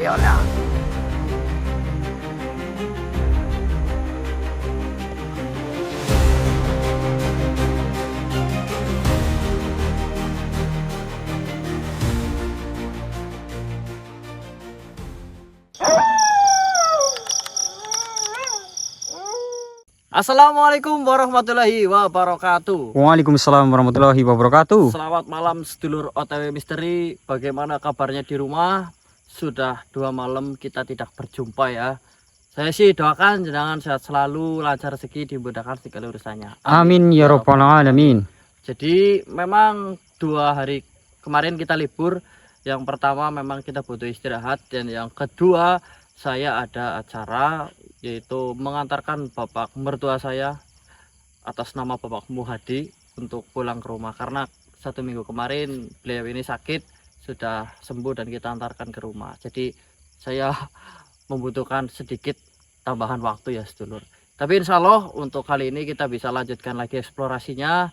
videonya. Assalamualaikum warahmatullahi wabarakatuh. Waalaikumsalam warahmatullahi wabarakatuh. Selamat malam sedulur OTW Misteri. Bagaimana kabarnya di rumah? Sudah 2 malam kita tidak berjumpa ya. Saya sih doakan jenengan sehat selalu, lancar rezeki, dimudahkan segala urusannya. Amin ya rabbal alamin. Jadi memang 2 hari kemarin kita libur. Yang pertama memang kita butuh istirahat, dan yang kedua saya ada acara, yaitu mengantarkan bapak mertua saya atas nama Bapak Muhadi untuk pulang ke rumah, karena 1 minggu kemarin beliau ini sakit, sudah sembuh dan kita antarkan ke rumah. Jadi saya membutuhkan sedikit tambahan waktu ya sedulur. Tapi insya Allah untuk kali ini kita bisa lanjutkan lagi eksplorasinya.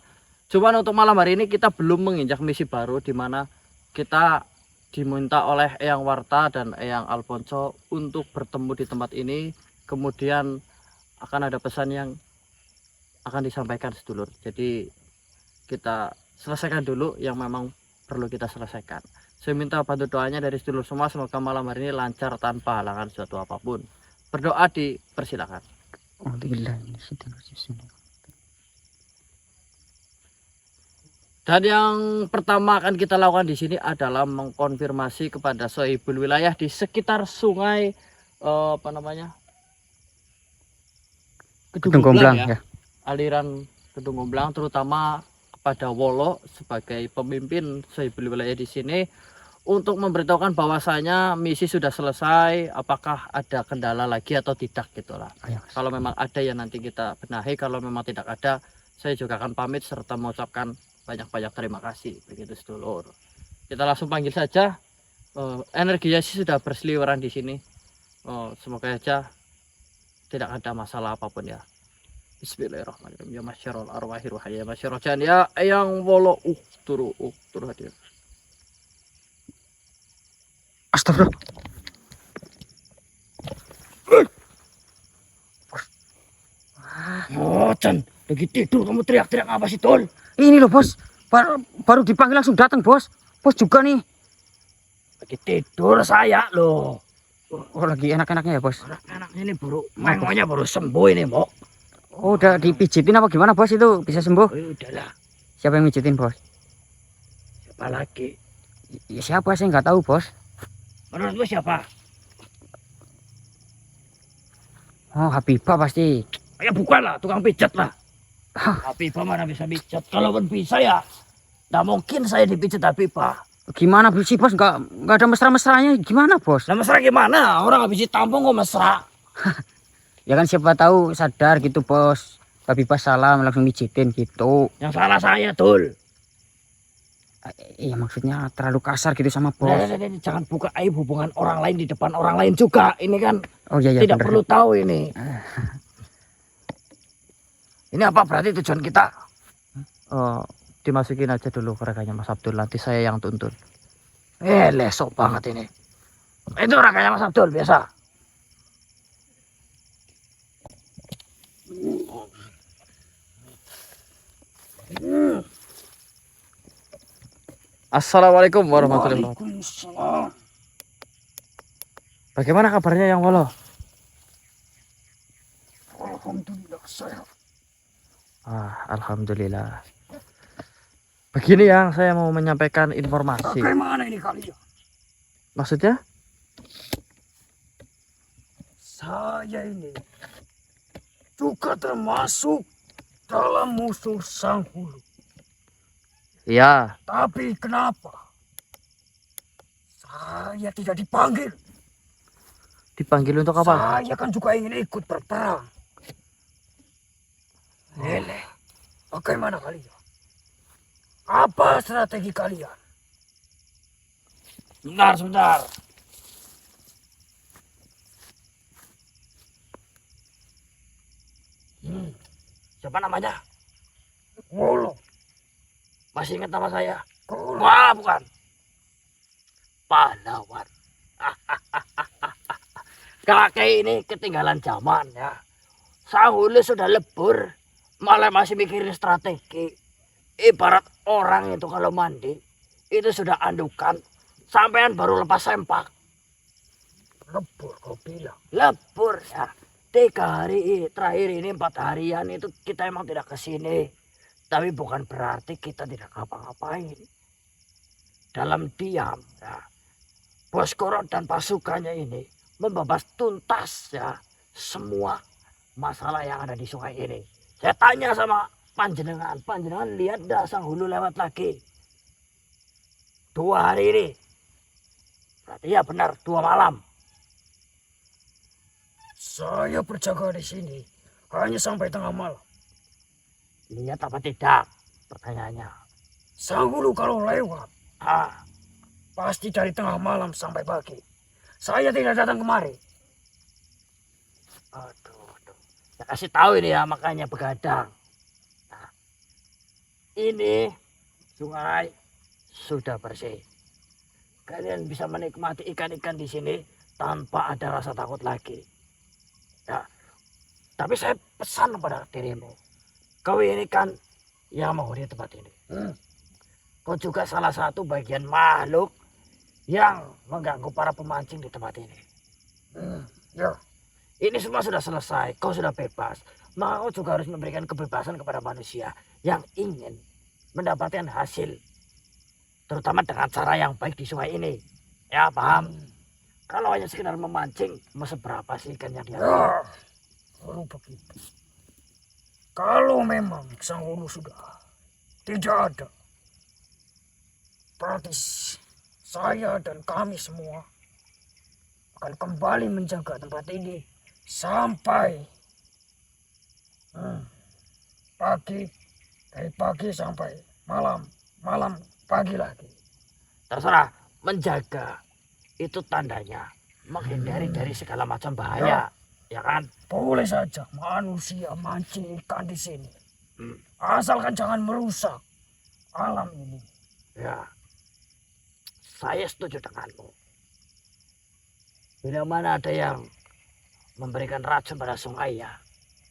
Cuman untuk malam hari ini kita belum menginjak misi baru, di mana kita diminta oleh Eyang Warta dan Eyang Alfonso untuk bertemu di tempat ini. Kemudian akan ada pesan yang akan disampaikan sedulur. Jadi kita selesaikan dulu yang memang perlu kita selesaikan. Saya minta bantu doanya dari sedulur semua, semoga malam hari ini lancar tanpa halangan suatu apapun. Berdoa dipersilakan. Dan yang pertama akan kita lakukan di sini adalah mengkonfirmasi kepada sohibul wilayah di sekitar sungai Kedung Gomblang ya. Aliran Kedung Gomblang, terutama kepada Wolo sebagai pemimpin sohibul wilayah di sini, untuk memberitahukan bahwasanya misi sudah selesai, apakah ada kendala lagi atau tidak gitulah. Kalau memang ada ya nanti kita benahi, kalau memang tidak ada saya juga akan pamit serta mengucapkan banyak-banyak terima kasih begitu sedulur. Kita langsung panggil saja. Energinya sih sudah berseliweran di sini. Semoga aja tidak ada masalah apapun ya. Bismillahirrahmanirrahim. Ya masyarul arwahir wahai ya masyarul jan ya Eyang Wolo turu hadir. Astagfirullah. Oh, Chan, lagi tidur kamu teriak-teriak apa sih, Tol? Ini loh bos, baru dipanggil langsung datang bos. Bos juga nih. Lagi tidur saya loh. Oh lagi enak-enaknya ya bos. Anak-anaknya ini baru sembuh ini, Mok. Oh udah dipijitin apa gimana bos, itu bisa sembuh? Oh, udahlah. Siapa yang mijitin bos? Siapa lagi? Ya siapa, saya nggak tahu bos. Menurutmu siapa? Oh Habibah pasti. Ya bukan lah, tukang pijat lah. Habibah mana bisa pijat? Kalaupun bisa ya, nggak mungkin saya dipijat Habibah. Gimana sih bos, nggak ada mesra-mesranya gimana bos? Nah, mesra gimana? Orang habis ditampung kok mesra. Ya kan siapa tahu sadar gitu bos. Habibah salah langsung mijitin gitu. Yang salah saya, Tul. Iya maksudnya terlalu kasar gitu sama bos. Nah, jangan buka aib hubungan orang lain di depan orang lain juga. Ini kan iya, tidak bener. perlu tahu ini. Ini apa berarti tujuan kita? Dimasukin aja dulu ke rekannya Mas Abdul, nanti saya yang tuntun. Lesok banget ini. Itu rekannya Mas Abdul biasa. Assalamualaikum warahmatullahi wabarakatuh. Bagaimana kabarnya Yang Wolo? Alhamdulillah sehat. Alhamdulillah. Begini yang saya mau menyampaikan informasi. Bagaimana ini kalian? Maksudnya? Saya ini juga termasuk dalam musuh Sang Hulu. Iya. Tapi kenapa saya tidak dipanggil? Dipanggil untuk apa? Saya kan juga ingin ikut berperang. Bagaimana kalian? Apa strategi kalian? Sebentar. Siapa namanya? Wolo. Masih ingat nama saya? Wolo. Wah, bukan. Pahlawan. Kakek ini ketinggalan zaman ya. Sang Hulu sudah lebur, malah masih mikirin strategi. Ibarat orang itu kalau mandi, itu sudah andukan, sampean baru lepas sempak. Lebur kau bilang. Lebur ya. 3 hari terakhir ini 4 harian itu kita emang tidak ke sini. Tapi bukan berarti kita tidak ngapa-ngapain. Dalam diam ya. Bos Korot dan pasukannya ini membahas tuntas ya semua masalah yang ada di sungai ini. Saya tanya sama panjenengan lihat dah Sang Hulu lewat lagi. 2 hari ini. Berarti ya benar 2 malam. Saya berjaga di sini hanya sampai tengah malam. Lihat apa tidak? Pertanyaannya. Sang Hulu kalau lewat, Ah, pasti dari tengah malam sampai pagi. Saya tidak datang kemari. aduh. Saya kasih tahu ini ya makanya begadang. Nah, ini sungai sudah bersih. Kalian bisa menikmati ikan-ikan di sini tanpa ada rasa takut lagi. Ya, tapi saya pesan kepada dirimu. Kau ini kan yang menghuni tempat ini. Kau juga salah satu bagian makhluk yang mengganggu para pemancing di tempat ini. Ya, Ini semua sudah selesai, kau sudah bebas. Maka kau juga harus memberikan kebebasan kepada manusia yang ingin mendapatkan hasil. Terutama dengan cara yang baik di sungai ini. Ya, paham? Kalau hanya sekedar memancing, mau seberapa sih ikan yang dia? ya, kalau begitu. Kalau memang Sang Hulu sudah tidak ada, berarti saya dan kami semua akan kembali menjaga tempat ini sampai pagi, dari pagi sampai malam, malam pagi lagi. Terserah, menjaga itu tandanya menghindari dari segala macam bahaya, ya kan? Boleh saja manusia mancing ikan di sini, asalkan jangan merusak alam ini. Ya, saya setuju denganmu. Bila mana ada yang memberikan racun pada sungai ya,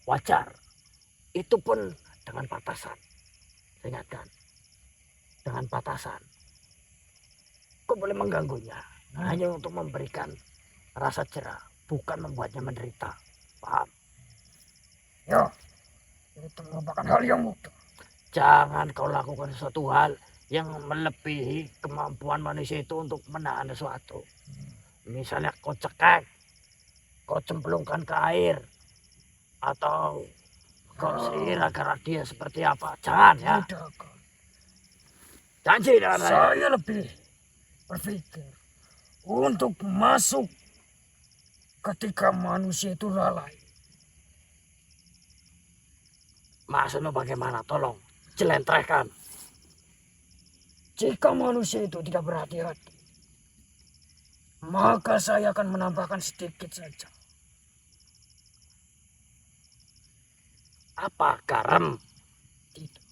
wajar. Itu pun dengan batasan. Saya ingatkan, dengan batasan. Kau boleh mengganggunya, hanya untuk memberikan rasa cerah, bukan membuatnya menderita. Paham? Ya, itu merupakan hal yang mudah. Jangan kau lakukan sesuatu hal yang melebihi kemampuan manusia itu untuk menahan sesuatu. Misalnya kau cekek, kau cemplungkan ke air, atau kau sihir agar dia seperti apa. Jangan ya. Tidak, Kak. Janji dengan saya. Saya lebih berpikir untuk masuk ketika manusia itu lalai. Maksudmu bagaimana? Tolong jelentrehkan. Jika manusia itu tidak berhati-hati, maka saya akan menambahkan sedikit saja. Apa garam? Tidak.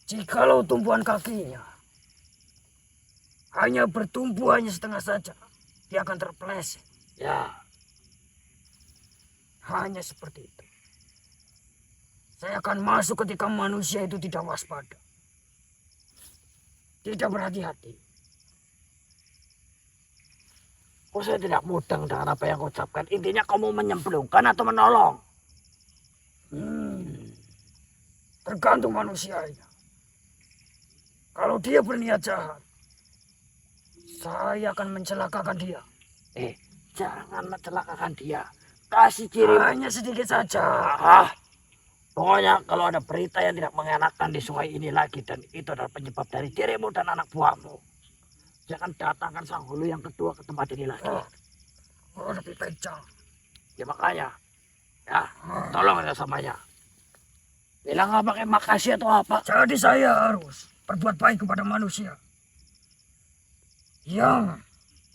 Jikalau tumbuhan kakinya hanya bertumbuh hanya setengah saja, dia akan terpeleset. Ya, Hanya seperti itu. Saya akan masuk ketika manusia itu tidak waspada, tidak berhati-hati. kok saya tidak mudeng dengan apa yang kau ucapkan. Intinya kamu menyemplungkan atau menolong? Tergantung manusianya. Kalau dia berniat jahat, saya akan mencelakakan dia. Jangan mencelakakan dia. Kasih ciri. Hanya sedikit saja. Ah, pokoknya kalau ada berita yang tidak mengenakan di sungai ini lagi dan itu adalah penyebab dari dirimu dan anak buahmu, jangan datangkan Sang Hulu yang kedua ke tempat ini lagi. Lebih baik jangan. Ya makanya, ya tolong ya samanya. Bilang nggak pakai makasih atau apa? Jadi saya harus berbuat baik kepada manusia yang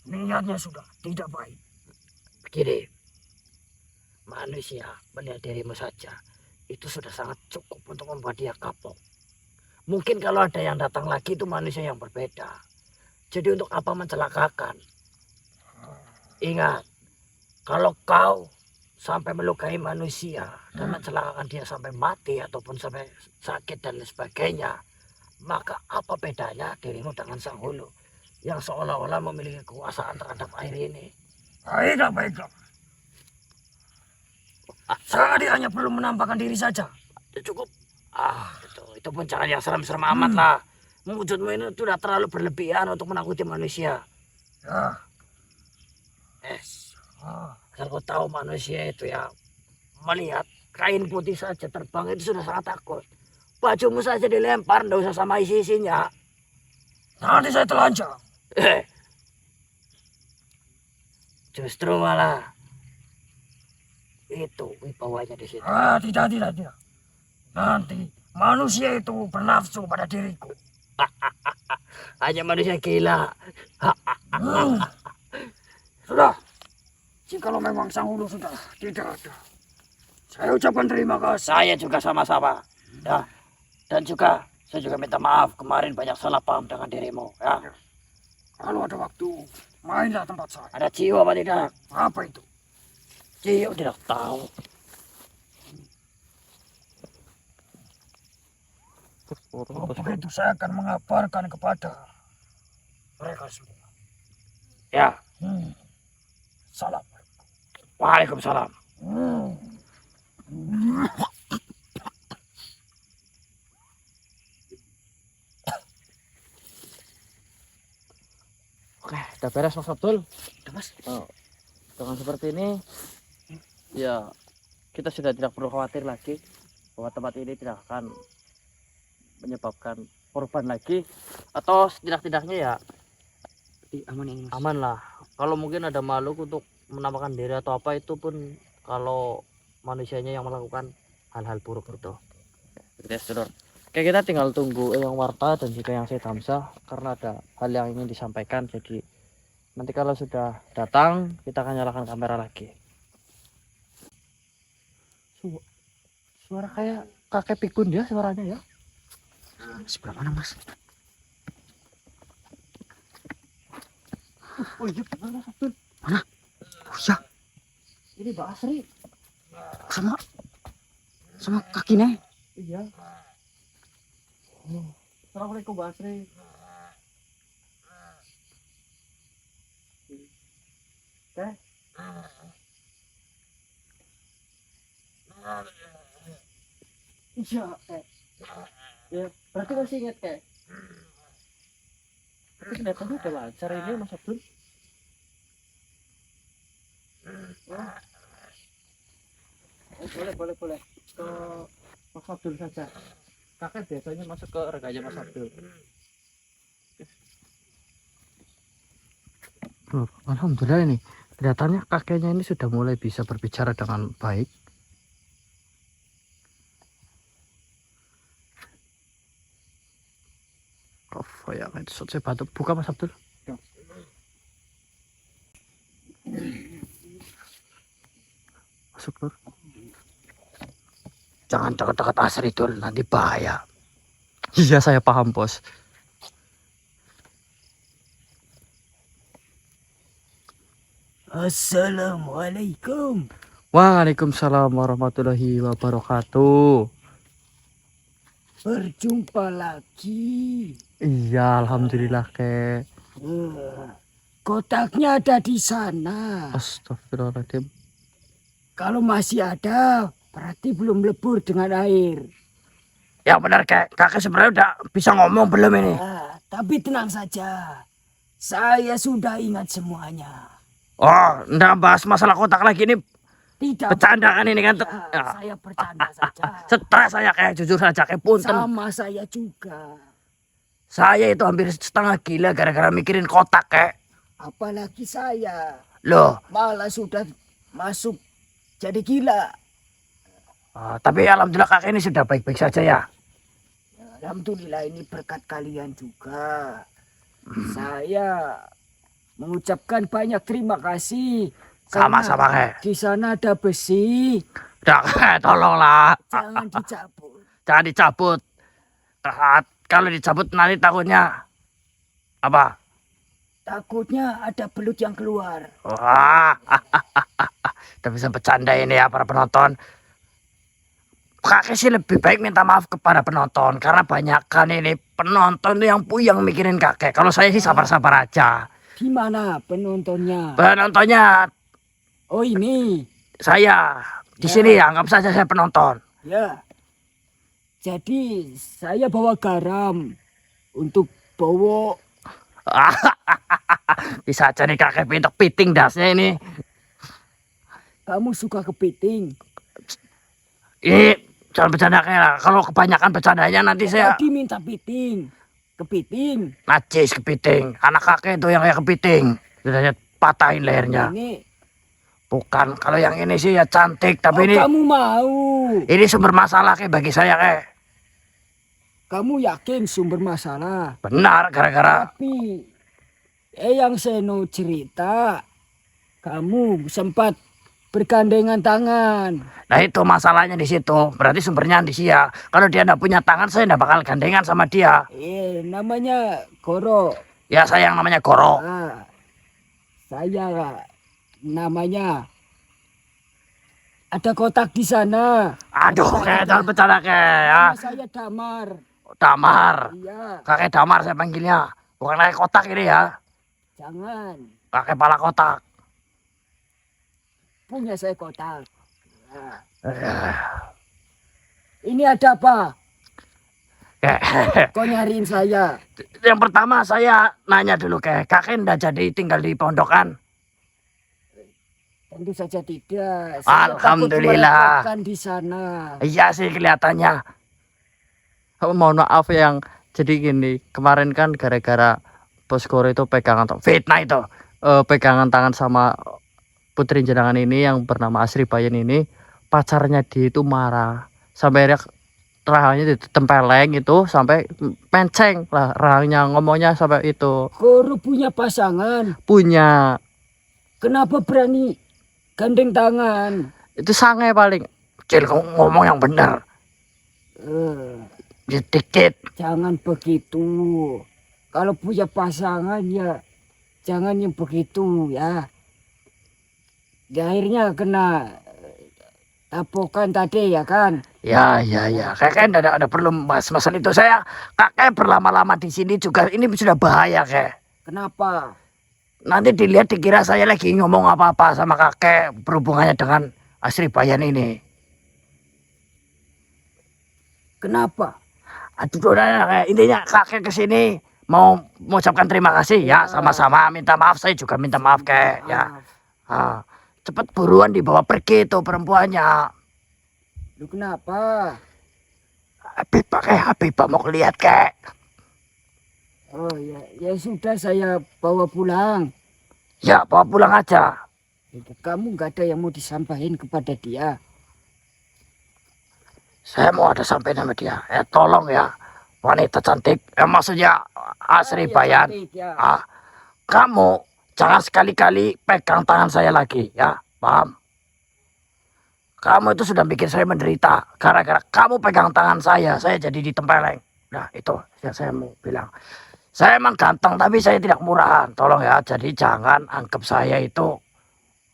niatnya sudah tidak baik. Begini, manusia melihat dirimu saja itu sudah sangat cukup untuk membuat dia kapok. Mungkin kalau ada yang datang lagi itu manusia yang berbeda. Jadi untuk apa mencelakakan? Ingat, kalau kau sampai melukai manusia dan mencelakakan dia sampai mati ataupun sampai sakit dan lain sebagainya, maka apa bedanya dirimu dengan sang hulu yang seolah-olah memiliki kekuasaan terhadap air ini? Baiklah, baiklah. Saya hanya perlu menampakkan diri saja. Cukup. Itu pun jangan yang serem-serem amat lah. Wujudmu ini sudah terlalu berlebihan untuk menakuti manusia. Ya. Asal kau tahu manusia itu ya, melihat kain putih saja terbang itu sudah sangat takut. Bajumu saja dilempar, nggak usah sama isi-isinya. Nanti saya telanjang. Justru malah itu wibawanya di situ. Tidak. Nanti manusia itu bernafsu pada diriku. Hanya manusia gila. Sudah. Jikalau memang sang hulu sudah tidak ada, saya ucapkan terima kasih. Saya juga sama-sama. Ya. Dan juga saya juga minta maaf kemarin banyak salah paham dengan dirimu. Ya. Kalau ada waktu, mainlah tempat saya. Ada Cio apa tidak? Apa itu? Cio tidak tahu. Kalau begitu saya akan mengabarkan kepada mereka semua. Ya. Salam. Waalaikumsalam. Oke, udah beres Mas Abdul. Udah, Mas. Dengan seperti ini, ya kita sudah tidak perlu khawatir lagi bahwa tempat ini tidak akan menyebabkan korban lagi, atau setidak-tidaknya ya Aman ini, Mas. aman lah. Kalau mungkin ada makhluk untuk menampakkan diri atau apa, itu pun kalau manusianya yang melakukan hal-hal buruk itu. Gitu ya, Sedulur. Oke, kita tinggal tunggu yang Warta dan juga yang Syed Hamzah karena ada hal yang ingin disampaikan. Jadi nanti kalau sudah datang kita akan nyalakan kamera lagi. Suara kayak kakek pikun ya suaranya ya. Sebelah mana, Mas? Oh iya benar Mas Abdul. Mana? Oh iya, Ini Mbak Asri. sama kakinya. Iya. Assalamualaikum Mbak Asri. Teh. Iya, ya, berarti masih ingat Tapi kelihatannya udah lancar ini Mas Abdul. Boleh. Ke Mas Abdul saja. Kakek biasanya masuk ke reganya Mas Abdul. Alhamdulillah ini. Kelihatannya kakeknya ini sudah mulai bisa berbicara dengan baik. Oh ya, itu saya bantu buka Mas Abdul. Masuk Lur. Jangan dekat-dekat Asri Dul, nanti bahaya. Iya saya paham bos. Assalamualaikum. Waalaikumsalam warahmatullahi wabarakatuh. Berjumpa lagi. Iya, alhamdulillah kek. Kotaknya ada di sana. Astagfirullahaladzim. Kalau masih ada, berarti belum lebur dengan air. Ya benar, kakek sebenarnya udah bisa ngomong belum ini? Tapi tenang saja. Saya sudah ingat semuanya. Oh, enggak bahas masalah kotak lagi ini. Tidak. Bercandaan ini kan. Saya bercanda saja. Stres saya jujur saja punten. Sama saya juga. Saya itu hampir setengah gila gara-gara mikirin kotak Apalagi saya. Loh, Malah sudah masuk jadi gila. tapi alhamdulillah kakek ini sudah baik-baik saja ya. Alhamdulillah ini berkat kalian juga. Saya mengucapkan banyak terima kasih. Sama-sama Di sana ada besi. Udah, tolonglah. Jangan dicabut. Jangan dicabut. Kalau dicabut nanti takutnya apa? Takutnya ada belut yang keluar. Wah, udah bisa bercanda ini ya para penonton. Kakek sih lebih baik minta maaf kepada penonton karena banyak kan ini penonton yang puyeng mikirin kakek. Kalau saya sih sabar-sabar aja. Di mana penontonnya? Penontonnya Oh ini. saya di sini ya, anggap saja saya penonton. Ya. Jadi saya bawa garam untuk bawa. Bisa aja nih kakek pintok piting dasnya ini. Kamu suka kepiting? Ini jangan bercanda kayak lah. Kalau kebanyakan bercandanya nanti saya Tadi minta piting. Kepiting. najis kepiting. Anak kakek itu yang kayak kepiting. Sudah saya patahin lehernya. Ini. Bukan, kalau yang ini sih ya cantik, tapi ini Kamu mau? ini sumber masalah kayak bagi saya kayak. Kamu yakin sumber masalah? Benar, gara-gara Tapi yang Seno cerita, kamu sempat bergandengan tangan. nah itu masalahnya di situ. Berarti sumbernya di dia. Kalau dia nggak punya tangan, saya nggak bakal gandengan sama dia. Namanya Goro. Ya saya yang namanya Goro. Ah, saya namanya ada kotak di sana. Aduh, kayak jangan bercanda kayak ya. Nama saya Damar. Damar. Iya, Kakek Damar saya panggilnya. Bukan kakek kotak ini ya. jangan. Kakek pala kotak. Punya saya kotak. Nah, ini ada apa? Kau nyariin saya? Yang pertama saya nanya dulu kakek ndak jadi tinggal di pondokan. Tentu saja tidak. Saya Alhamdulillah. takut merepotkan di sana. Iya sih kelihatannya. Mohon maaf yang jadi gini, kemarin kan gara-gara Bos Goro itu pegangan Fitnah itu. pegangan tangan sama putri jenengan ini yang bernama Asri Bayan ini, pacarnya dia itu marah sampai dia rahangnya ditempeleng itu sampai penceng lah rahangnya, ngomongnya sampai itu. Guru punya pasangan. Punya Kenapa berani gandeng tangan? itu sange paling. Cil kamu ngomong yang benar. Dikit. Jangan begitu. Kalau punya pasangan ya jangan yang begitu ya. Di akhirnya kena tapokan tadi ya kan. Ya. Kakek ndak ada perlu mas masalah itu. Saya kakek berlama-lama di sini juga ini sudah bahaya kakek. Kenapa? Nanti dilihat dikira saya lagi ngomong apa-apa sama kakek berhubungannya dengan Asri Bayan ini. Kenapa? Aduh, udah, intinya kakek kesini mau mengucapkan terima kasih ya, sama-sama minta maaf, saya juga minta maaf kek ya. Cepet buruan dibawa pergi tuh perempuannya. Lu kenapa? Habibah mau lihat kek. Oh ya sudah saya bawa pulang. Ya bawa pulang aja. Kamu nggak ada yang mau disampaikan kepada dia? Saya mau ada sampai sama dia. Tolong ya wanita cantik. Maksudnya Asri Bayan. Ya. Kamu jangan sekali-kali pegang tangan saya lagi ya, paham? Kamu itu sudah bikin saya menderita. Gara-gara kamu pegang tangan saya jadi ditempeleng. Nah itu yang saya mau bilang. Saya emang ganteng tapi saya tidak murahan. Tolong ya, jadi jangan anggap saya itu.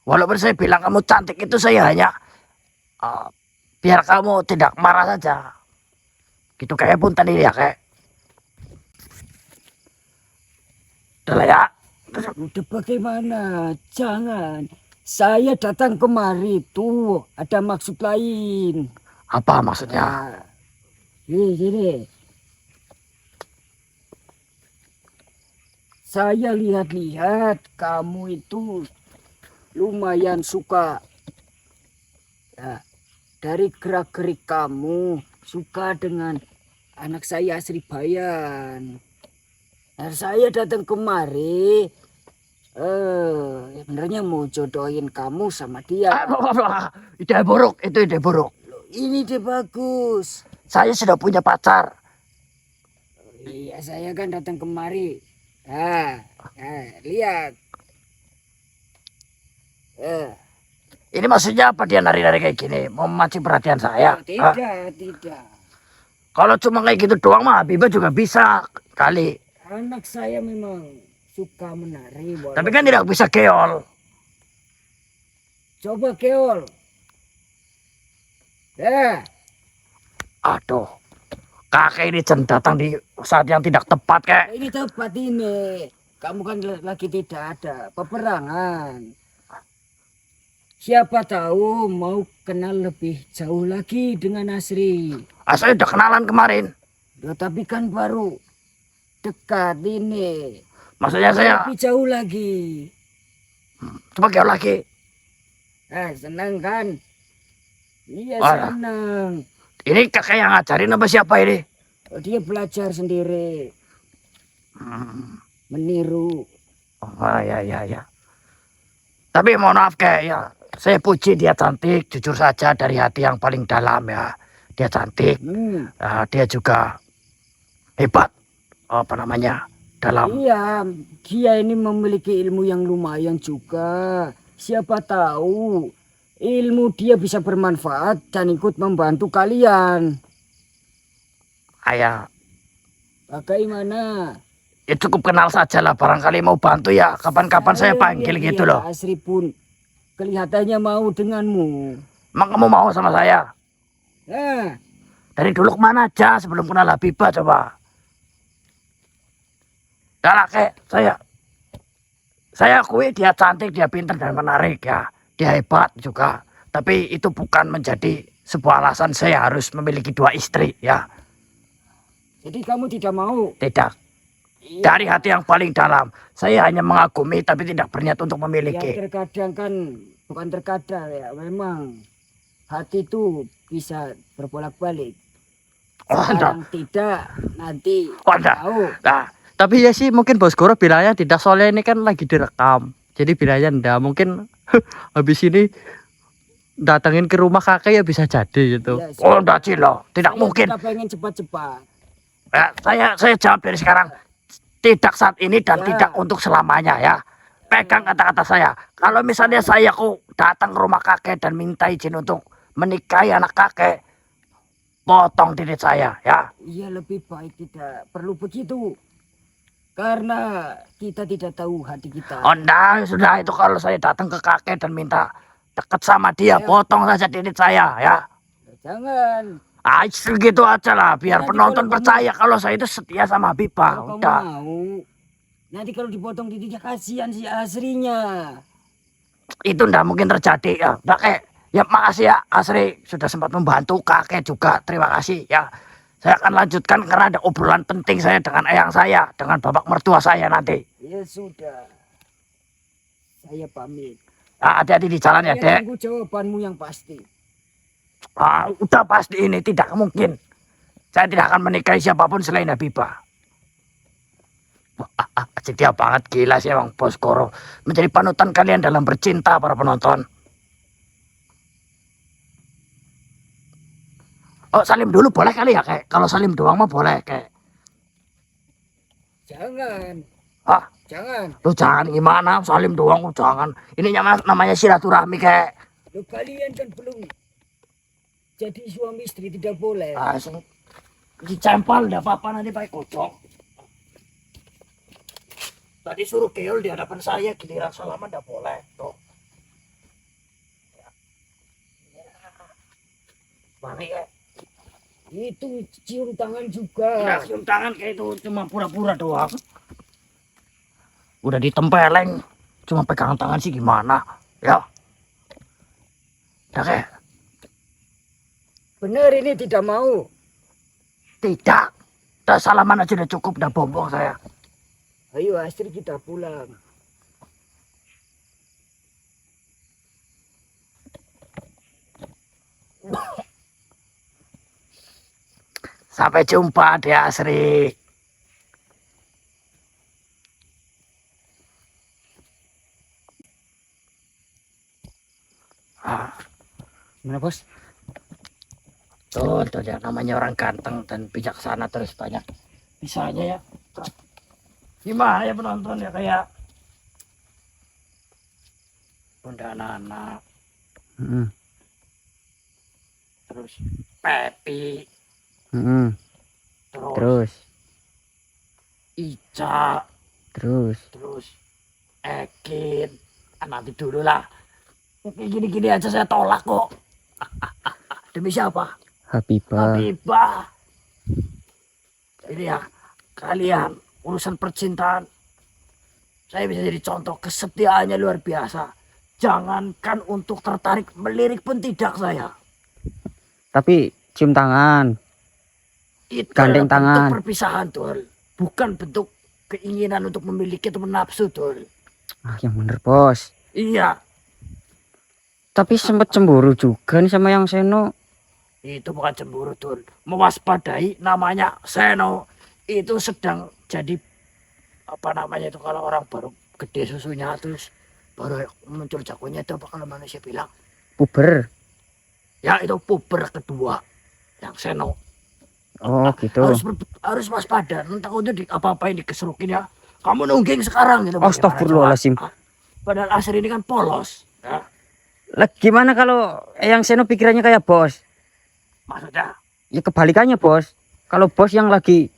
Walaupun saya bilang kamu cantik itu saya hanya biar kamu tidak marah saja. Gitu kayak pun tadi ya kayak. Udah lah ya. Udah bagaimana? Jangan. Saya datang kemari tuh ada maksud lain. Apa maksudnya? Gini. Saya lihat-lihat kamu itu lumayan suka. Ya, dari gerak-gerik kamu suka dengan anak saya Asri Bayan. Nah, saya datang kemari. Sebenarnya mau jodohin kamu sama dia. Ide buruk, itu ide buruk. Ini ide bagus. Saya sudah punya pacar. Iya, saya kan datang kemari. Lihat. Ini maksudnya apa dia nari-nari kayak gini? Mau memancing perhatian saya? Tidak. Kalau cuma kayak gitu doang mah Habibah juga bisa kali. Anak saya memang suka menari. Tapi kan tidak bisa keol. Coba keol. Aduh, kakek ini datang di saat yang tidak tepat, kek. Ini tepat ini. Kamu kan lagi tidak ada peperangan. Siapa tahu mau kenal lebih jauh lagi dengan Asri. Saya udah kenalan kemarin. Ya, tapi kan baru dekat ini. Maksudnya saya Lebih jauh lagi. coba keol lagi. Senang kan? Iya, Wah. senang. Ini kakek yang ngajarin apa siapa ini? Dia belajar sendiri. Meniru. Oh, ya. Tapi mohon maaf, kek, ya. Saya puji dia cantik, jujur saja dari hati yang paling dalam, ya. Dia cantik. Dia juga hebat. Apa namanya? Dalam. Iya, dia ini memiliki ilmu yang lumayan juga. Siapa tahu ilmu dia bisa bermanfaat dan ikut membantu kalian. Kayak Bagaimana? ya cukup kenal saja lah, barangkali mau bantu ya. Kapan-kapan saya panggil gitu loh. Asri pun kelihatannya mau denganmu. Emang kamu mau sama saya? Nah, Dari dulu kemana aja sebelum kenal Habibah coba? Dah kek, saya akui dia cantik, dia pintar dan menarik ya. Dia hebat juga. Tapi itu bukan menjadi sebuah alasan saya harus memiliki 2 istri ya. jadi kamu tidak mau? Tidak. Iya. Dari hati yang paling dalam, saya hanya mengagumi tapi tidak berniat untuk Ya, memiliki. terkadang kan, bukan terkadang ya, memang hati itu bisa berbolak-balik. Oh, Sekarang tidak, nanti enggak. tahu. Nah, Tapi ya sih mungkin Bos Goro bilangnya tidak, soalnya ini kan lagi direkam. Jadi bilangnya ndak, mungkin habis ini datengin ke rumah kakek ya bisa jadi gitu. Ya, oh enggak Cilo, tidak saya mungkin. tidak pengen cepat-cepat. Saya jawab dari sekarang. Tidak saat ini dan Ya. tidak untuk selamanya ya. Pegang kata-kata saya. Kalau misalnya saya kok datang ke rumah kakek dan minta izin untuk menikahi anak kakek, potong titik saya ya. Iya, lebih baik tidak perlu begitu. Karena kita tidak tahu hati kita. Oh enggak, sudah itu kalau saya datang ke kakek dan minta dekat sama dia, Ya. potong saja titik saya ya. Jangan. Segitu aja lah, biar Nanti penonton kalau percaya kalau saya itu setia sama Habibah. Kalau kamu Udah. mau, nanti kalau dipotong titiknya kasihan si Asrinya. Itu ndak mungkin terjadi ya. Udah kek. Ya makasih ya Asri sudah sempat membantu, kakek juga terima kasih ya. Saya akan lanjutkan karena ada obrolan penting saya dengan eyang saya, dengan bapak mertua saya nanti. Ya sudah. Saya pamit. Hati-hati di jalan ya, Saya Dek. tunggu jawabanmu yang pasti. Udah pasti ini tidak mungkin. Saya tidak akan menikahi siapapun selain Habibah. Setia banget, gila sih Bang Bos Goro. Menjadi panutan kalian dalam bercinta para penonton. Oh, salim dulu boleh kali ya, kayak. Kalau salim doang mah boleh, kayak. Jangan. Hah? Jangan. Lu jangan gimana, salim doang, lu jangan. Ini namanya silaturahmi, kayak. Lu kalian kan belum jadi suami istri, tidak boleh. Dicempal, enggak apa-apa nanti pakai kocok. Tadi suruh keol di hadapan saya, giliran salaman enggak boleh. Tuh. Mari ya. Itu cium tangan juga. Udah cium tangan kayak itu cuma pura-pura doang. Udah ditempeleng, cuma pegang tangan sih gimana? Ya. Udah kayak. Benar ini tidak mau. Tidak. Udah salaman aja udah cukup, udah bombong saya. Ayo Astri kita pulang. Sampai jumpa Dek Asri. Gimana bos? Tuh ya namanya orang ganteng dan bijaksana terus banyak bisanya ya. Gimana ya penonton ya kayak Bunda Nana, terus Pepi, terus Terus Ica, Terus Terus Ekin, nanti dulu lah. Kayak gini-gini aja saya tolak kok. Demi siapa? Habibah. Habibah. Ini ya, kalian urusan percintaan. Saya bisa jadi contoh kesetiaannya luar biasa. Jangankan untuk tertarik melirik pun tidak saya. Tapi cium tangan. Itu Gandeng adalah bentuk tangan. perpisahan, Dul. Bukan bentuk keinginan untuk memiliki teman nafsu, Dul. Ah, yang bener bos. Iya, Tapi sempet cemburu juga nih sama yang Seno. itu bukan cemburu, Dul. Mewaspadai namanya Seno. Itu sedang jadi apa namanya itu kalau orang baru gede susunya terus baru muncul jagonya itu apa kalau manusia bilang? Puber. Ya itu puber kedua yang Seno. Oh gitu. Harus waspada. Takutnya di apa-apain dikeserukin ya. Kamu nungging sekarang gitu. Bagaimana Astagfirullahaladzim. coba? Padahal Asri ini kan polos. Ya. Lah gimana kalau yang Seno pikirannya kayak bos? Maksudnya Ya kebalikannya bos. Kalau bos yang lagi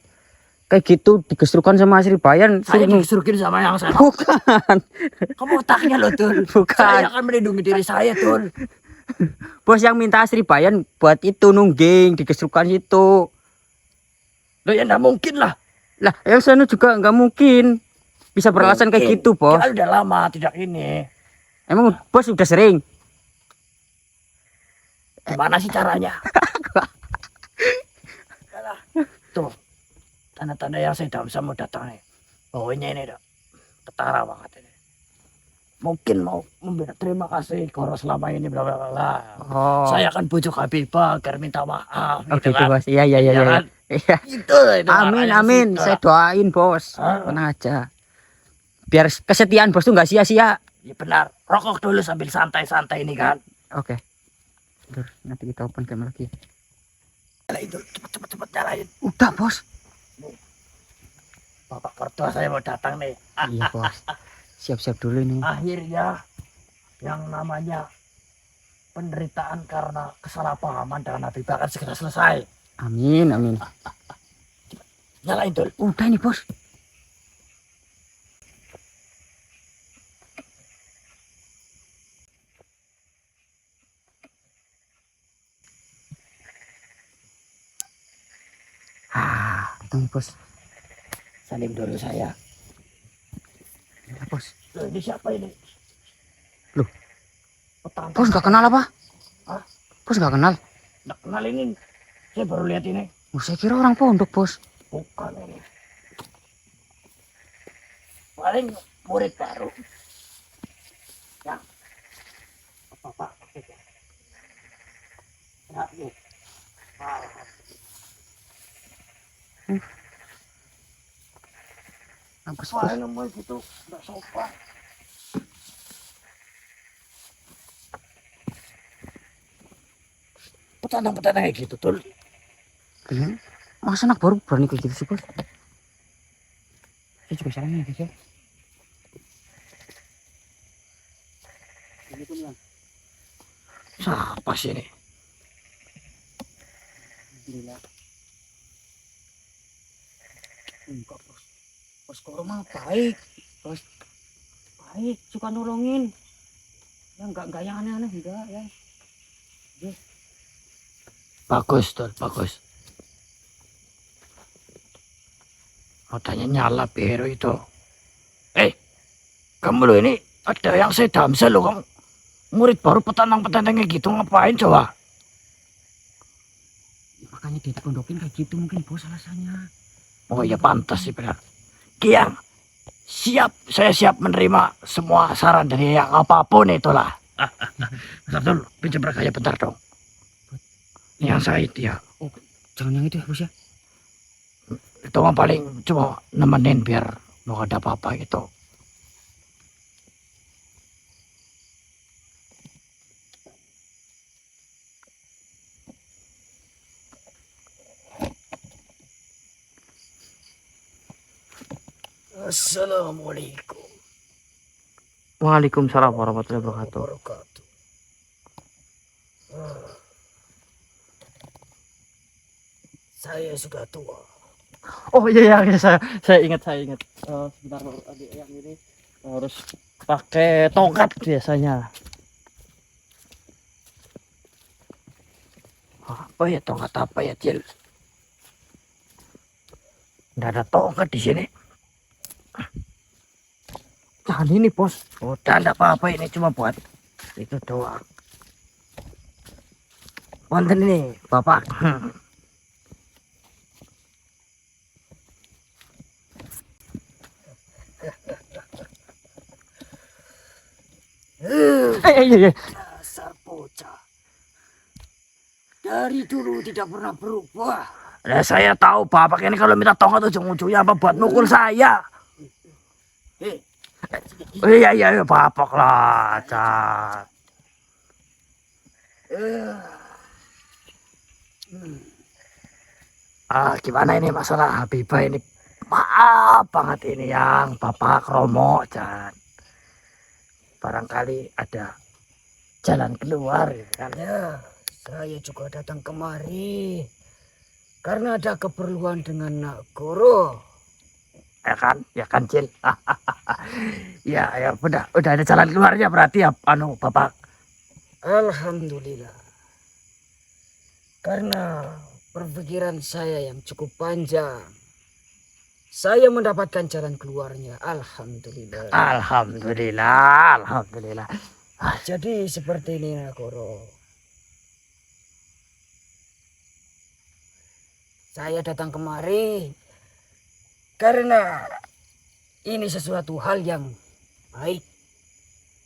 kayak gitu digesrukan sama Asri Bayan. saya suruh- dikeserukin sama yang Seno. Bukan. Kamu otaknya loh, Dul. Bukan. Saya akan melindungi diri saya, Dul. Bos yang minta Asri Bayan buat itu nungging digesrukan itu. Loh ya enggak mungkin lah. Lah yang Seno juga nggak mungkin bisa beralasan kayak Mungkin. gitu bos. Kita udah lama tidak ini. Emang bos udah sering? Gimana sih caranya? Yalah. Tuh, tanda-tanda yang saya damsa mau datang nih. Pokoknya ini dok, ketara banget ini. Mungkin mau memberi terima kasih Koro selama ini bla bla bla, bla. Oh. Saya akan bujuk Habibah agar minta maaf Oh gitu gitu kan. bos. Iya iya iya. Iya iya. kan? Iya. Itu Amin makanya amin. situ Saya lah. doain bos. Ah. Tenang aja. Biar kesetiaan bos tuh nggak sia-sia. Ya benar, rokok dulu sambil santai-santai ini kan. Oke. Bentar, nanti kita open camera lagi. Nyalain dulu, cepet-cepet nyalain. Udah bos. Bapak mertua saya mau datang nih. Iya bos. Siap-siap dulu nih. Akhirnya yang namanya penderitaan karena kesalahpahaman dengan Habibah akan segera selesai. Amin amin. Nyalain dulu. Udah nih bos. Nih bos. Salim dulu saya. Ya, bos. Loh, ini siapa ini? Loh. Petang. Bos nggak kenal apa? Hah? Bos nggak kenal? Nggak kenal ini. Saya baru lihat ini. Oh, saya kira orang pondok bos. Bukan ini. Paling murid baru. Ya. Bapak. Ya, yuk. Apa bos? Wah, nomor gitu. Nggak sopan. Petandang-petandang kayak gitu tuh. Iya. Masa anak baru berani kayak gitu sih bos? Saya juga salah nih guys ya. Siapa sih ini? Enggak bos. Bos Koro mah baik. Bos baik, suka nolongin. Ya enggak yang aneh-aneh enggak ya. Bagus tuh, bagus. Matanya nyala biru itu. Kamu lo ini ada yang saya damsel lo kamu. Murid baru petandang-petandangnya gitu ngapain coba? Makanya dia dipondokin kayak gitu mungkin bos alasannya. Oh ya pantas sih benar. Kiang, saya siap menerima semua saran dari yang apapun itulah. Bentar dulu, pinjam berkaya bentar dong. Yang saya itu ya, Jangan yang itu ya bos ya. itu mah paling cuma nemenin biar mau ada apa-apa gitu. Assalamualaikum Waalaikumsalam warahmatullahi wabarakatuh. wabarakatuh. Saya sudah tua. Oh iya ya, saya ingat sebentar adik yang ini harus pakai tongkat biasanya. Apa ya tongkat apa ya Cil? Nggak ada tongkat di sini. Nah ini bos. Udah nggak apa-apa ini cuma buat itu doang. Wonten ini Bapak. Iya. Dasar bocah. Dari dulu tidak pernah berubah. Nah, saya tahu Bapak ini kalau minta tongkat ujung-ujungnya apa buat mukul saya. Iya Bapak lah, Cak. Gimana ini masalah Habibah ini? Maaf banget ini yang Bapak Romo, Cak. Barangkali ada jalan keluar ya kan? Ya, saya juga datang kemari karena ada keperluan dengan Nak Goro. Ya kan Cil. Ya udah ada jalan keluarnya berarti ya Bapak. Alhamdulillah. Karena perpikiran saya yang cukup panjang, saya mendapatkan jalan keluarnya. Alhamdulillah. Alhamdulillah. Jadi seperti ini Nak Goro. Saya datang kemari karena ini sesuatu hal yang baik.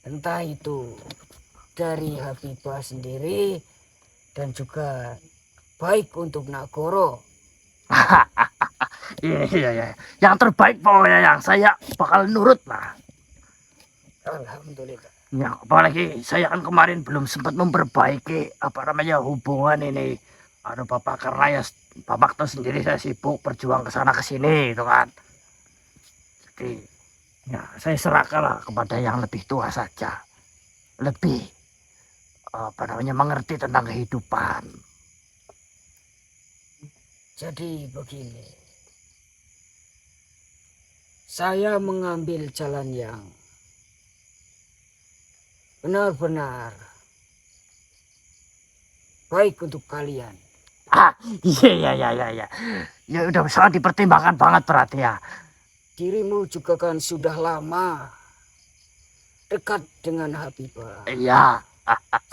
Entah itu dari Habibah sendiri dan juga baik untuk Nak Goro. Iya. Yang terbaik pokoknya yang saya bakal nurut lah. Alhamdulillah. Ya, apalagi saya kan kemarin belum sempat memperbaiki hubungan ini. Bapak karena ya Bapak tahu sendiri saya sibuk berjuang ke sana ke sini gitu kan. Jadi ya saya serahkanlah kepada yang lebih tua saja. Lebih mengerti tentang kehidupan. Jadi begini. Saya mengambil jalan yang benar-benar baik untuk kalian. Iya. Ya udah sangat dipertimbangkan banget berarti ya. Dirimu juga kan sudah lama dekat dengan Habibah. Iya.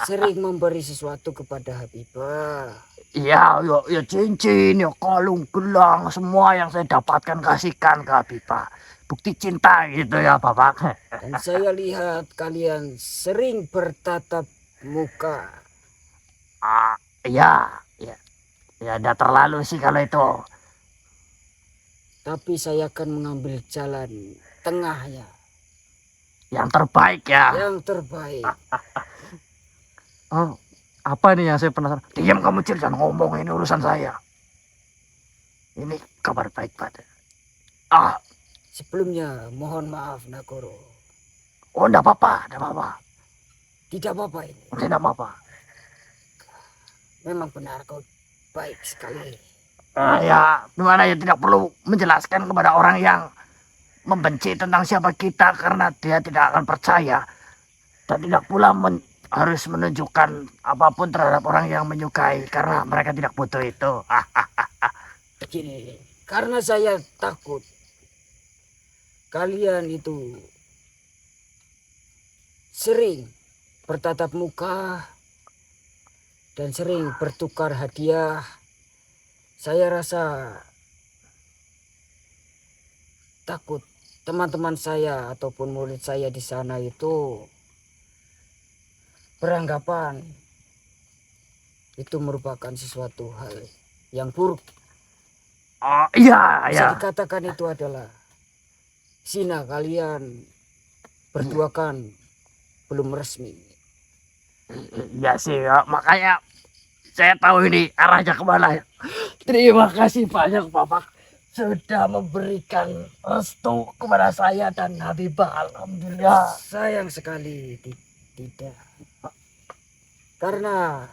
Sering memberi sesuatu kepada Habibah. Iya, ya cincin, ya kalung, gelang, semua yang saya dapatkan kasihkan ke Habibah. Bukti cinta gitu ya Bapak. Dan saya lihat kalian sering bertatap muka. Iya. Ya udah terlalu sih kalau itu. Tapi saya akan mengambil jalan tengahnya. Yang terbaik ya. Yang terbaik. Oh, apa nih yang saya penasaran? Diam kamu Cil, jangan ngomong, ini urusan saya. Ini kabar baik pada. Sebelumnya mohon maaf Nak Goro. Oh enggak apa-apa. Tidak apa-apa ini. Tidak apa-apa. Memang benar kau baik sekali. Ya, gimana ya, tidak perlu menjelaskan kepada orang yang membenci tentang siapa kita karena dia tidak akan percaya. Dan tidak pula harus menunjukkan apapun terhadap orang yang menyukai karena mereka tidak butuh itu. Begini, karena saya takut kalian itu sering bertatap muka dan sering bertukar hadiah. Saya rasa takut teman-teman saya ataupun murid saya di sana itu beranggapan itu merupakan sesuatu hal yang buruk. Iya. Bisa dikatakan itu adalah zina kalian berdua kan belum resmi. Iya sih, ya. Makanya saya tahu ini arahnya kemana. Terima kasih banyak Bapak sudah memberikan restu kepada saya dan Habibah. Alhamdulillah. Sayang sekali tidak. Karena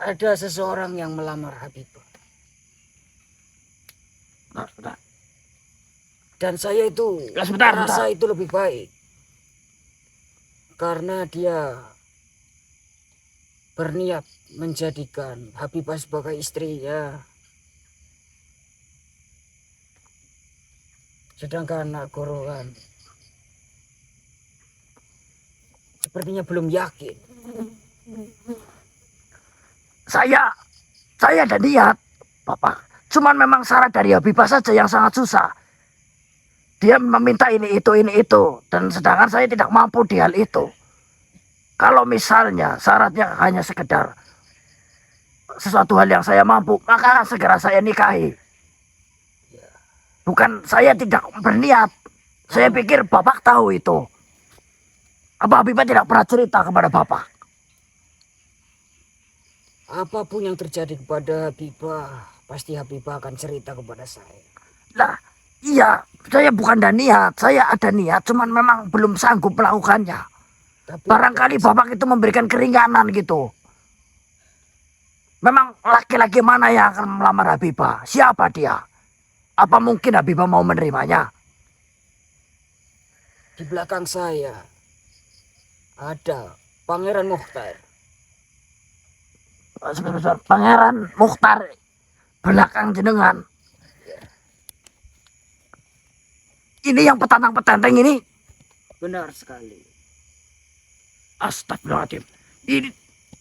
ada seseorang yang melamar Habibah. sebentar. Dan saya itu Ya, sebentar, merasa itu lebih baik. Karena dia berniat menjadikan Habibah sebagai istrinya. Sedangkan anak golongan sepertinya belum yakin. Saya ada niat, Bapak. Cuman memang syarat dari Habibah saja yang sangat susah. Dia meminta ini itu, dan sedangkan saya tidak mampu di hal itu. Kalau misalnya syaratnya hanya sekedar sesuatu hal yang saya mampu, maka segera saya nikahi. Bukan saya tidak berniat. Saya pikir Bapak tahu itu. Apa Habibah tidak pernah cerita kepada Bapak? Apapun yang terjadi kepada Habibah, pasti Habibah akan cerita kepada saya. Lah, iya, saya bukan ada niat. Saya ada niat, cuman memang belum sanggup melakukannya. Tapi Barangkali Bapak itu memberikan keringanan gitu. Memang laki-laki mana yang akan melamar Habibah? Siapa dia? Apa mungkin Habibah mau menerimanya? di belakang saya ada Pangeran Mukhtar. Sebentar, Pangeran Mukhtar belakang jenengan. Ini yang petantang-petanteng ini. Benar sekali. Astagfirullahaladzim. Ini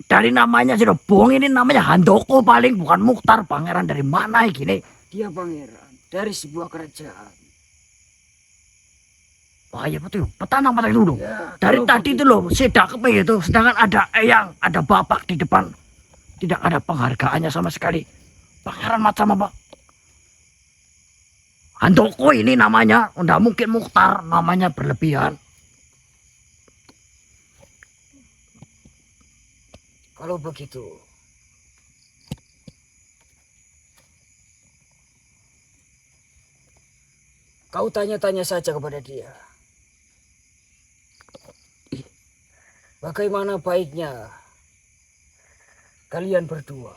dari namanya sudah bohong, ini namanya Handoko paling, bukan Mukhtar. Pangeran dari mana gini? Dia pangeran dari sebuah kerajaan. Wah ya betul, petantang-petanteng dulu. Ya, Dari kalau tadi itu begitu- loh, sedak itu. Sedangkan ada eyang, ada bapak di depan. Tidak ada penghargaannya sama sekali. Pangeran macam apa? Handoko ini namanya. Nggak mungkin Mukhtar, namanya berlebihan. Kalau begitu, kau tanya-tanya saja kepada dia. Bagaimana baiknya kalian berdua?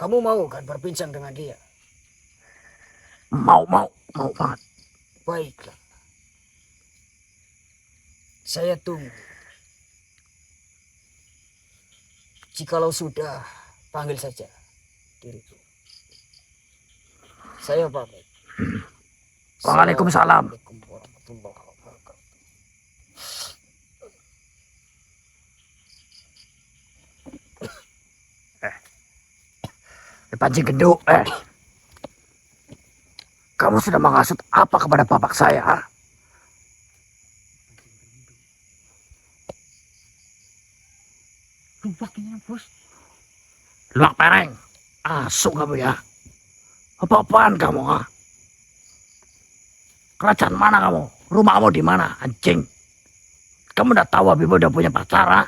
Kamu mau kan berbincang dengan dia? Mau banget. Baiklah. Saya tunggu. Jikalau sudah, panggil saja diriku. Saya pamit. Waalaikumsalam. Assalamualaikum warahmatullahi wabarakatuh. Pancing genduk, kamu sudah menghasut apa kepada bapak saya? Ha? Lubaknya bos. Luak pereng, asuk kamu ya. Apa-apaan kamu? Ha? Kerajaan mana kamu? Rumahmu di mana, anjing? Kamu udah tahu Habibah udah punya pacar? Ha?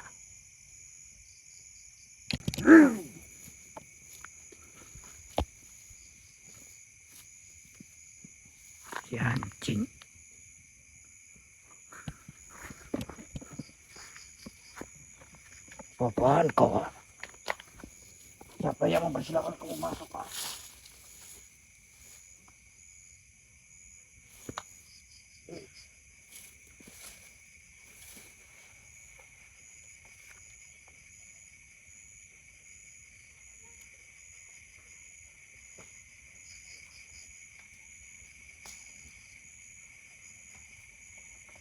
Si anjing. Apaan kau? Siapa yang mempersilahkan kamu masuk, Pak?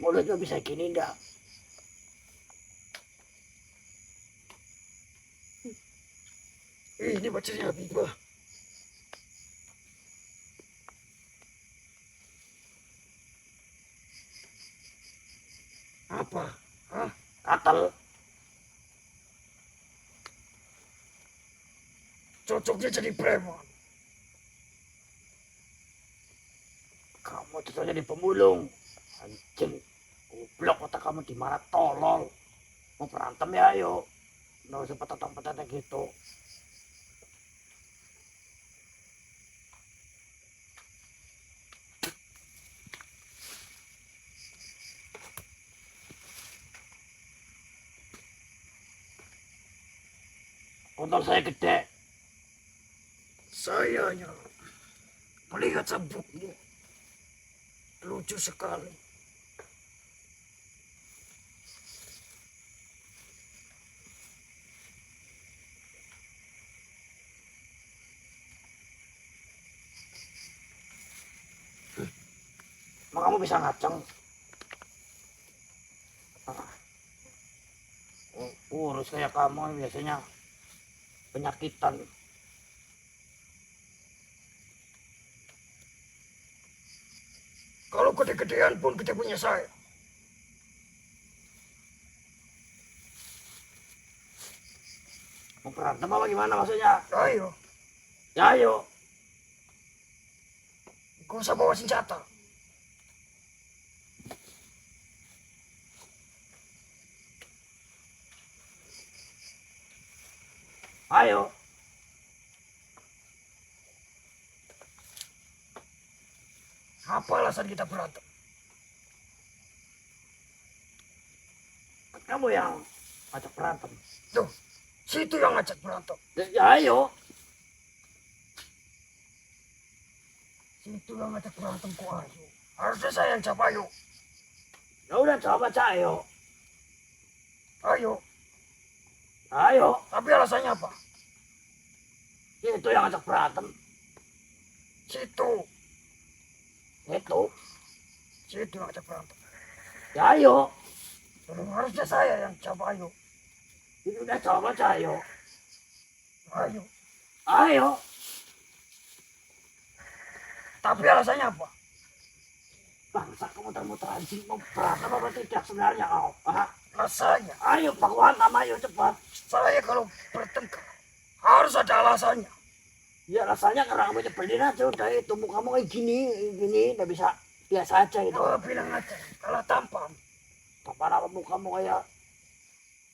Mulutnya bisa gini enggak? Ini pacarnya Habibah. Apa? Hah? Katal? Cocoknya jadi preman. Kamu cocok jadi pemulung. Anjing. Goblok, otak kamu di mana, tolol. Mau berantem ya ayo. Nggak usah petantang-petantang gitu. Botol saya gede. Saya hanya melihat sabukmu. Lucu sekali. Emang kamu bisa ngaceng? Urus kayak kamu biasanya penyakitan. Kalau gede-gedean pun kita punya saya. Mau berantem apa gimana maksudnya? Ayo, Ya ayo. gak usah bawa senjata. Ayo. Apa alasan kita berantem? Kamu yang ajak berantem. Tuh, situ yang ngajak berantem. Ya ayo. Situ yang ngajak berantem kok ayo. Harusnya saya yang jawab ayo. Ya udah coba aja ayo. Ayo, Ayo. tapi alasannya apa? Itu yang ajak berantem. Situ, Itu. situ yang ngajak berantem. Ya ayo. Harusnya saya yang jawab ayo. Itu udah coba aja ayo. Ayo, Ayo. tapi alasannya apa? Bangsa kamu muter-muter anjing mau berantem apa tidak sebenarnya kau? Ah, Rasanya, ayo baku hantam ayo cepat. saya kalau bertengkar harus ada alasannya. Ya rasanya karena kamu nyebelin aja udah itu mukamu kayak gini nggak bisa biasa aja itu. Oh, bilang aja, kalah tampan. Apa apa mukamu kayak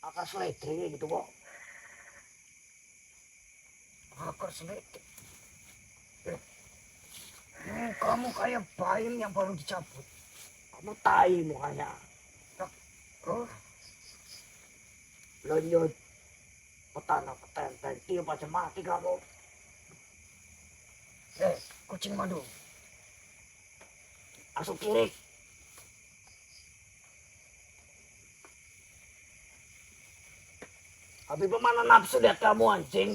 akar seledri gitu kok. Akar selektif. Kamu kayak bayam yang baru dicabut. Kamu tai mukanya. Oh, Lonjot. Petana petenteng tiup aja mati kamu. kucing madu. Langsung kiri. Habibah mana nafsu lihat kamu anjing.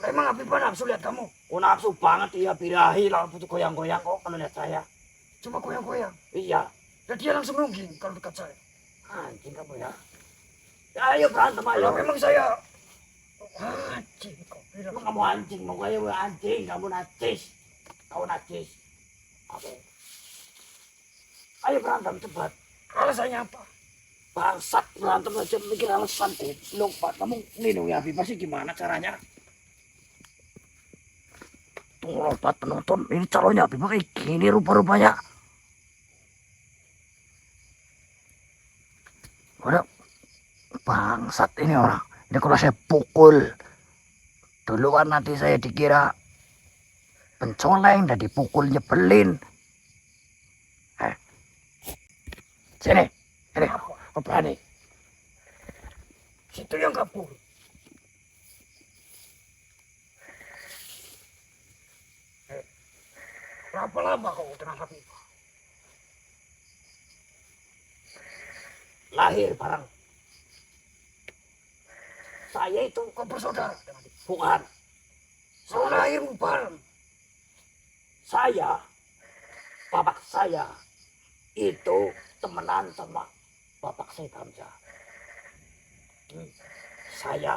Emang Habibah nafsu lihat kamu? Oh nafsu banget iya birahi langsung putus goyang-goyang kok kalau lihat saya. Cuma goyang-goyang. Iya. Dan dia langsung nungging kalau dekat saya. Anjing kamu ya. Ya ayo berantem ayo. Kalau memang saya... Anjing kok bilang. Emang kamu anjing, mau kayak anjing, kamu najis. Kau najis. Oke. Ayo berantem cepat. Alasannya apa? Bangsat berantem aja mikir alasan lupa. Kamu lindungi Habibah sih gimana caranya? Tunggu lompat penonton, ini calonnya Habibah kayak gini rupa-rupanya. Waduh, bangsat ini orang. Ini kalau saya pukul, duluan nanti saya dikira pencoleng dan dipukul nyebelin. Sini, ini, kau berani. Situ yang kabur. Berapa lama kau kenal Habibah? Lahir bareng. Saya itu Kau bersaudara dengan dia? bukan. Kau lahirmu bareng. Saya, bapak saya itu temenan sama bapak saya Hamzah. Saya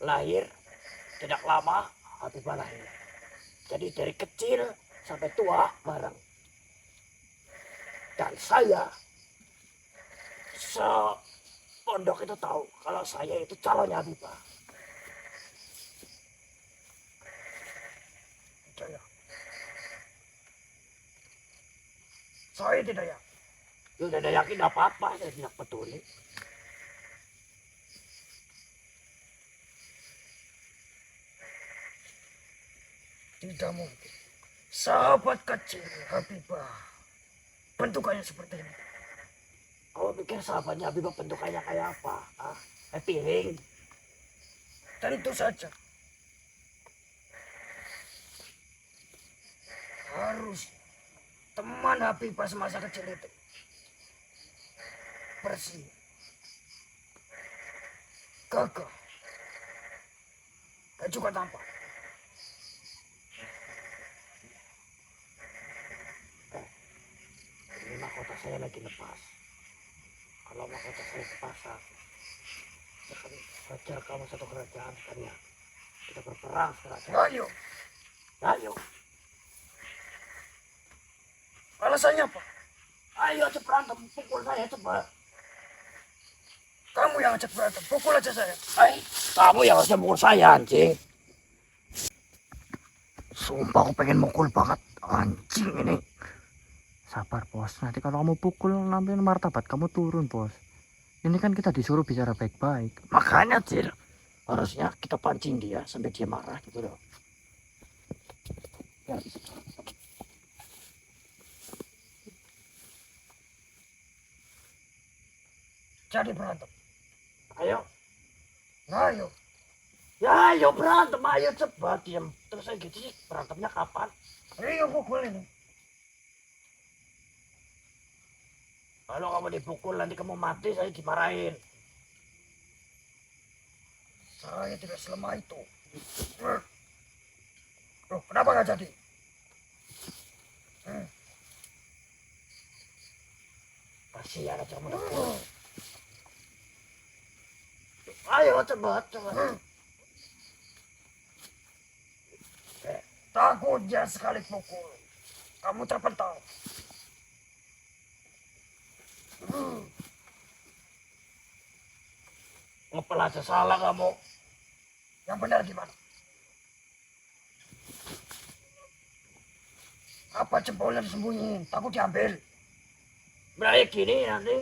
lahir tidak lama Habibah lahir. Jadi dari kecil sampai tua bareng. Dan saya sepondok itu tahu kalau saya itu calonnya Habibah. Saya. Saya tidak ya. Sudah ada yakin apa-apa, saya tidak peduli. Tidak mungkin. Sahabat kecil Habibah. Bentukannya seperti ini. Kau pikir sahabatnya Habibah bentukannya kayak apa? Ah, kayak piring. Dan itu saja. Harus teman Habibah semasa kecil itu bersih, gagah, dan juga tampan. Ini mahkota saya lagi lepas. Kalau mahkota saya sepasang, saya akan hajar kamu satu kerajaan sekalian. Kita berperang sekarang. Ayo. Ayo. Alasannya apa? Ayo cepat berantem, pukul saya cepat. Kamu yang ajak berantem, pukul aja saya. Kamu yang harusnya pukul saya, anjing. Sumpah aku pengen mukul banget, anjing ini. Sabar bos, nanti kalau kamu pukul nanti martabat kamu turun bos. Ini kan kita disuruh bicara baik-baik. Makanya Cil, harusnya kita pancing dia sampai dia marah gitu loh. Ya. Jadi berantem. Ayo. Ayo. Ya ayo berantem, ayo cepat diam. Terus saya gitu sih, berantemnya kapan? Ayo pukul ini. Kalau kamu dipukul nanti kamu mati, saya dimarahin. Saya tidak selemah itu. Loh, kenapa nggak jadi? Kasihan aja kamu dapur. Ayo cepat, cepat. Takutnya sekali pukul, kamu terpental. Ngepel aja salah kamu. Yang benar gimana? Apa jempolnya disembunyiin? Takut diambil. Nah ya gini nanti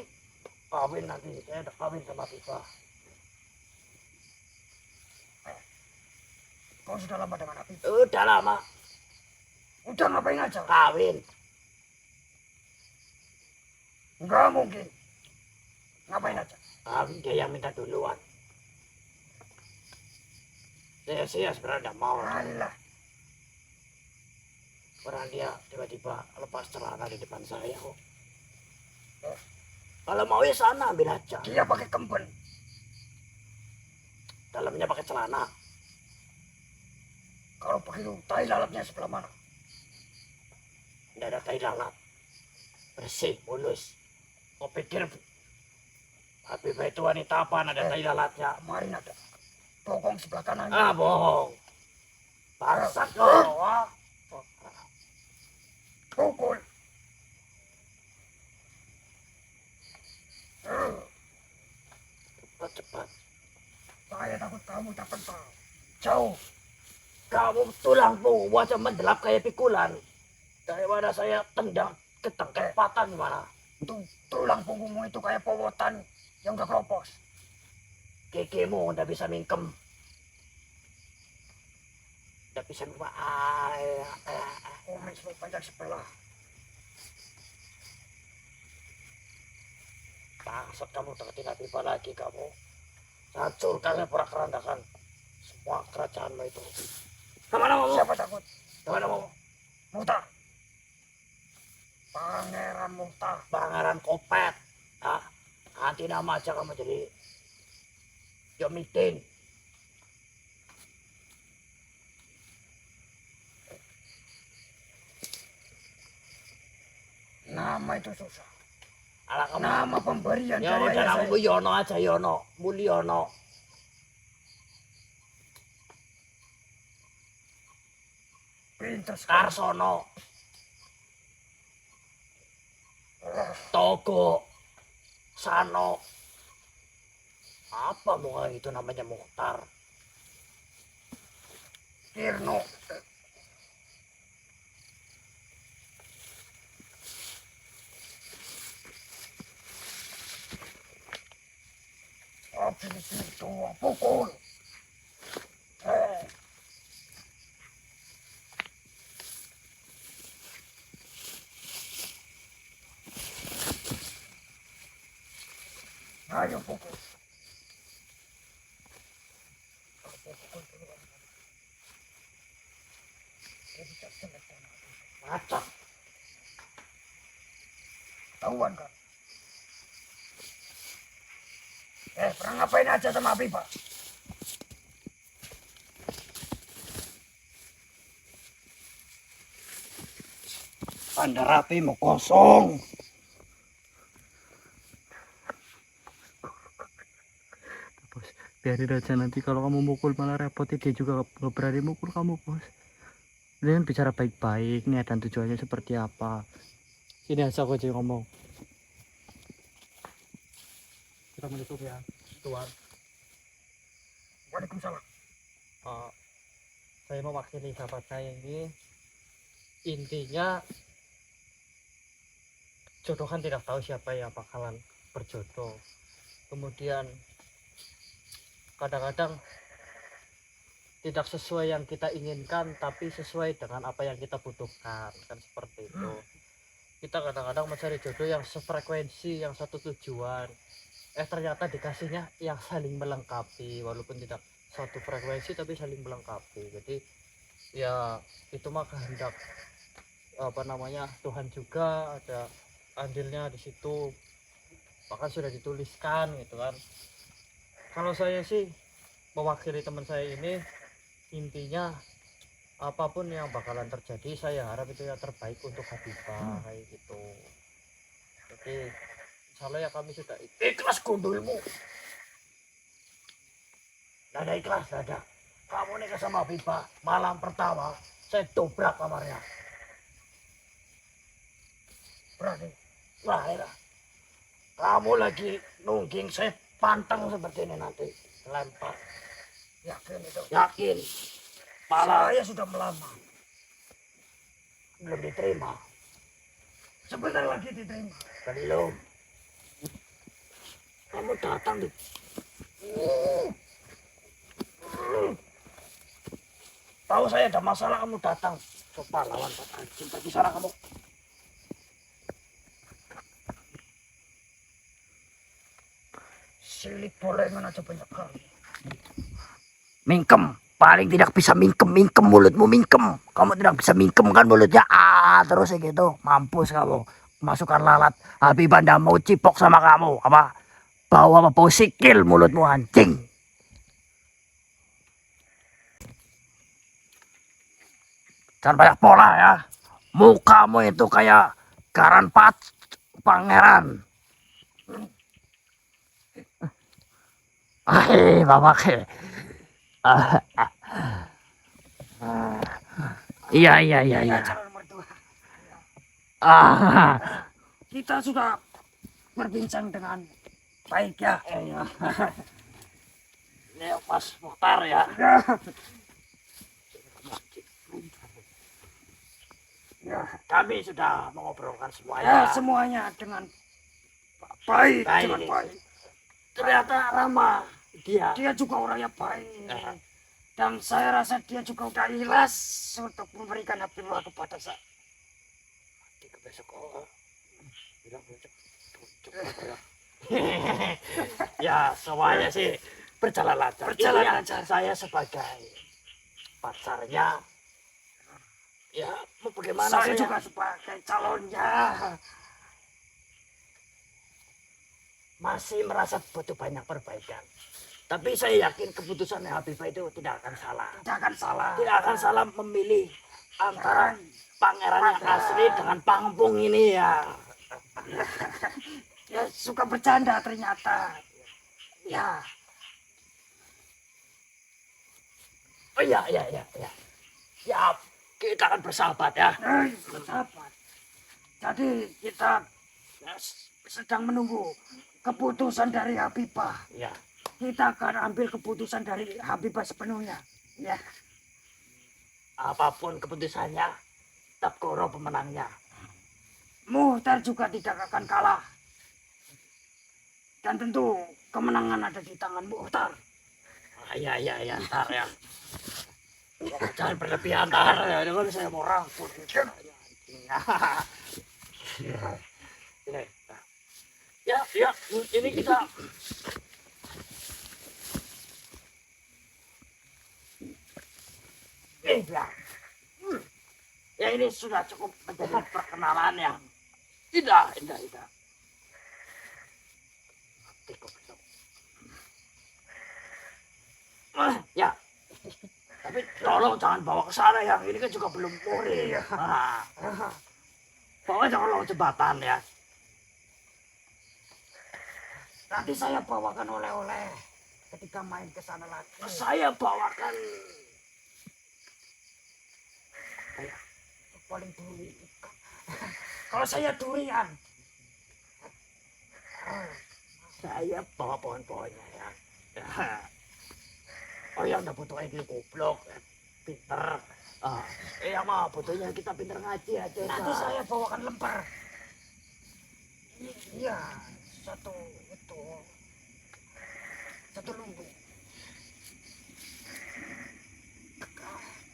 kawin nanti. Saya udah kawin sama Habibah. Kau sudah lama dengan Habibah? Udah lama. Udah ngapain aja? Kawin. Enggak mungkin. Ngapain aja? Kawin dia yang minta duluan. Saya sebenarnya mau. Alah. Karena dia tiba-tiba lepas celana di depan saya kok. Kalau mau ya sana ambil aja. Dia pakai kemben. Dalamnya pakai celana. Kalau begitu tai lalatnya sebelah mana? Tidak ada tai lalat. Bersih, mulus. Kau pikir Habibah itu wanita apa? Ada tai lalatnya. Kemarin ada. Bokong sebelah kanan. Ah, bohong. Bangsat kau. Pukul. Cepat. Saya takut kamu tak pental. Jauh. Kamu tulang punggung wajah mendelap kayak pikulan. Daripada saya tendang ketang kayak patah gimana? Tulang punggungmu itu kayak powotan yang udah keropos. Kekimu udah bisa mingkem. Udah bisa mingkem. Kumis lu panjang sebelah. Bangsat kamu deketin Habibah lagi kamu. Hancurkan porak-porandakan semua kerajaanmu itu. Kemana mau? Siapa takut? Kemana mau? Muta. Pangeran Muta. Pangeran Kopet. Ah, nanti nama aja kamu jadi Yomidin. Nama itu susah. Alah, kamu nama pemberian ya dari ayah saya. Yono aja Yono, Mulyono. Pinter Karsono. Togo. Sano. Apa muka itu namanya Mukhtar? Kirno. Habis itu pukul. Ayo pukul. Acak. Tahuan kan? Pernah ngapain aja sama Habibah? Bandar apimu kosong. Bos, biarin aja, nanti kalau kamu mukul malah repot, dia juga nggak berani mukul kamu, bos. Ini kan bicara baik-baik, niat dan tujuannya seperti apa. Sini aja aku aja yang ngomong. Kita menutup ya, Tuan. Waalaikumsalam. Saya mewakili sahabat saya ini. Intinya jodoh kan tidak tahu siapa yang bakalan berjodoh. Kemudian kadang-kadang tidak sesuai yang kita inginkan, tapi sesuai dengan apa yang kita butuhkan, kan seperti itu. Kita kadang-kadang mencari jodoh yang sefrekuensi, yang satu tujuan, ternyata dikasihnya yang saling melengkapi, walaupun tidak satu frekuensi tapi saling melengkapi. Jadi ya itu mah kehendak Tuhan juga, ada andilnya di situ, bahkan sudah dituliskan gitu kan. Kalau saya sih mewakili teman saya ini, intinya apapun yang bakalan terjadi, saya harap itu yang terbaik untuk Habibah, kayak gitu. Jadi insyaallah ya kami sudah Ikhlas gundulmu. Nada ikhlas, nada. Kamu nikah sama Habibah, malam pertama saya dobrak kamarnya. Berani? Wah, ya. Kamu lagi nungging, saya pantang seperti ini nanti. Lempar. Yakin itu? Yakin. Saya sudah melamar. Belum diterima. Sebentar lagi diterima. Belum. Kamu datang di... Tahu saya ada masalah, kamu datang. Coba lawan Pak Anjing. Pergi sana kamu. Silik bolengan aja banyak kali. Mingkem, paling tidak bisa mingkem mulutmu mingkem. Kamu tidak bisa mingkem kan mulutnya, terus gitu. Mampus kamu. Masukkan lalat. Habibah ndak mau cipok sama kamu. Apa? Bau sikil mulutmu anjing. Jangan banyak pola ya. Mukamu itu kayak garan pangeran. Bapak. Iya. Calon mertua. Ah, Kita sudah berbincang dengan baik ya. Iya. ini Mas Mukhtar ya. Ya, Kami sudah mengobrolkan ya, semuanya. semuanya dengan baik, Baik. dengan baik. Ternyata ramah dia. Dia juga orangnya baik. Ya. Dan saya rasa dia juga udah ikhlas untuk memberikan Habibah kepada saya. Besok bilang ya semuanya sih berjalan lancar. Berjalan Ini lancar. Saya sebagai pacarnya, ya mau bagaimana Saya saya juga sebagai calonnya. masih merasa butuh banyak perbaikan. Tapi saya yakin keputusan Habibah itu tidak akan salah. Tidak akan salah. Tidak akan salah memilih antara pangeran yang asli dengan pangpung ini ya. Ya suka bercanda ternyata. Ya. Oh ya. Ya, kita akan bersahabat ya. Bersahabat. Jadi kita sedang menunggu keputusan dari Habibah. Ya. Kita akan ambil keputusan dari Habibah sepenuhnya. Ya. Apapun keputusannya, tetap Koro pemenangnya. Muhtar juga tidak akan kalah. Dan tentu kemenangan ada di tangan Muhtar. Iya, ntar ya. Jangan berlebihan ntar ya, dengan saya mau rangkul. Ini. Ya, ini kita Ya ini sudah cukup menjadi perkenalan yang indah. Ya, tapi tolong jangan bawa ke sana ya. Ini kan juga belum sore. Bawa jangan lewat jembatan ya. Nanti saya bawakan oleh-oleh ketika main ke sana lagi. Saya bawakan Paling duri. Kalau saya durian. saya bawa pohon-pohonnya ya. Oh yang udah butuh ini goblok, pinter. Yang mah butuhnya kita pinter ngaji aja. Nanti saya bawakan lemper. Iya, satu lumbu.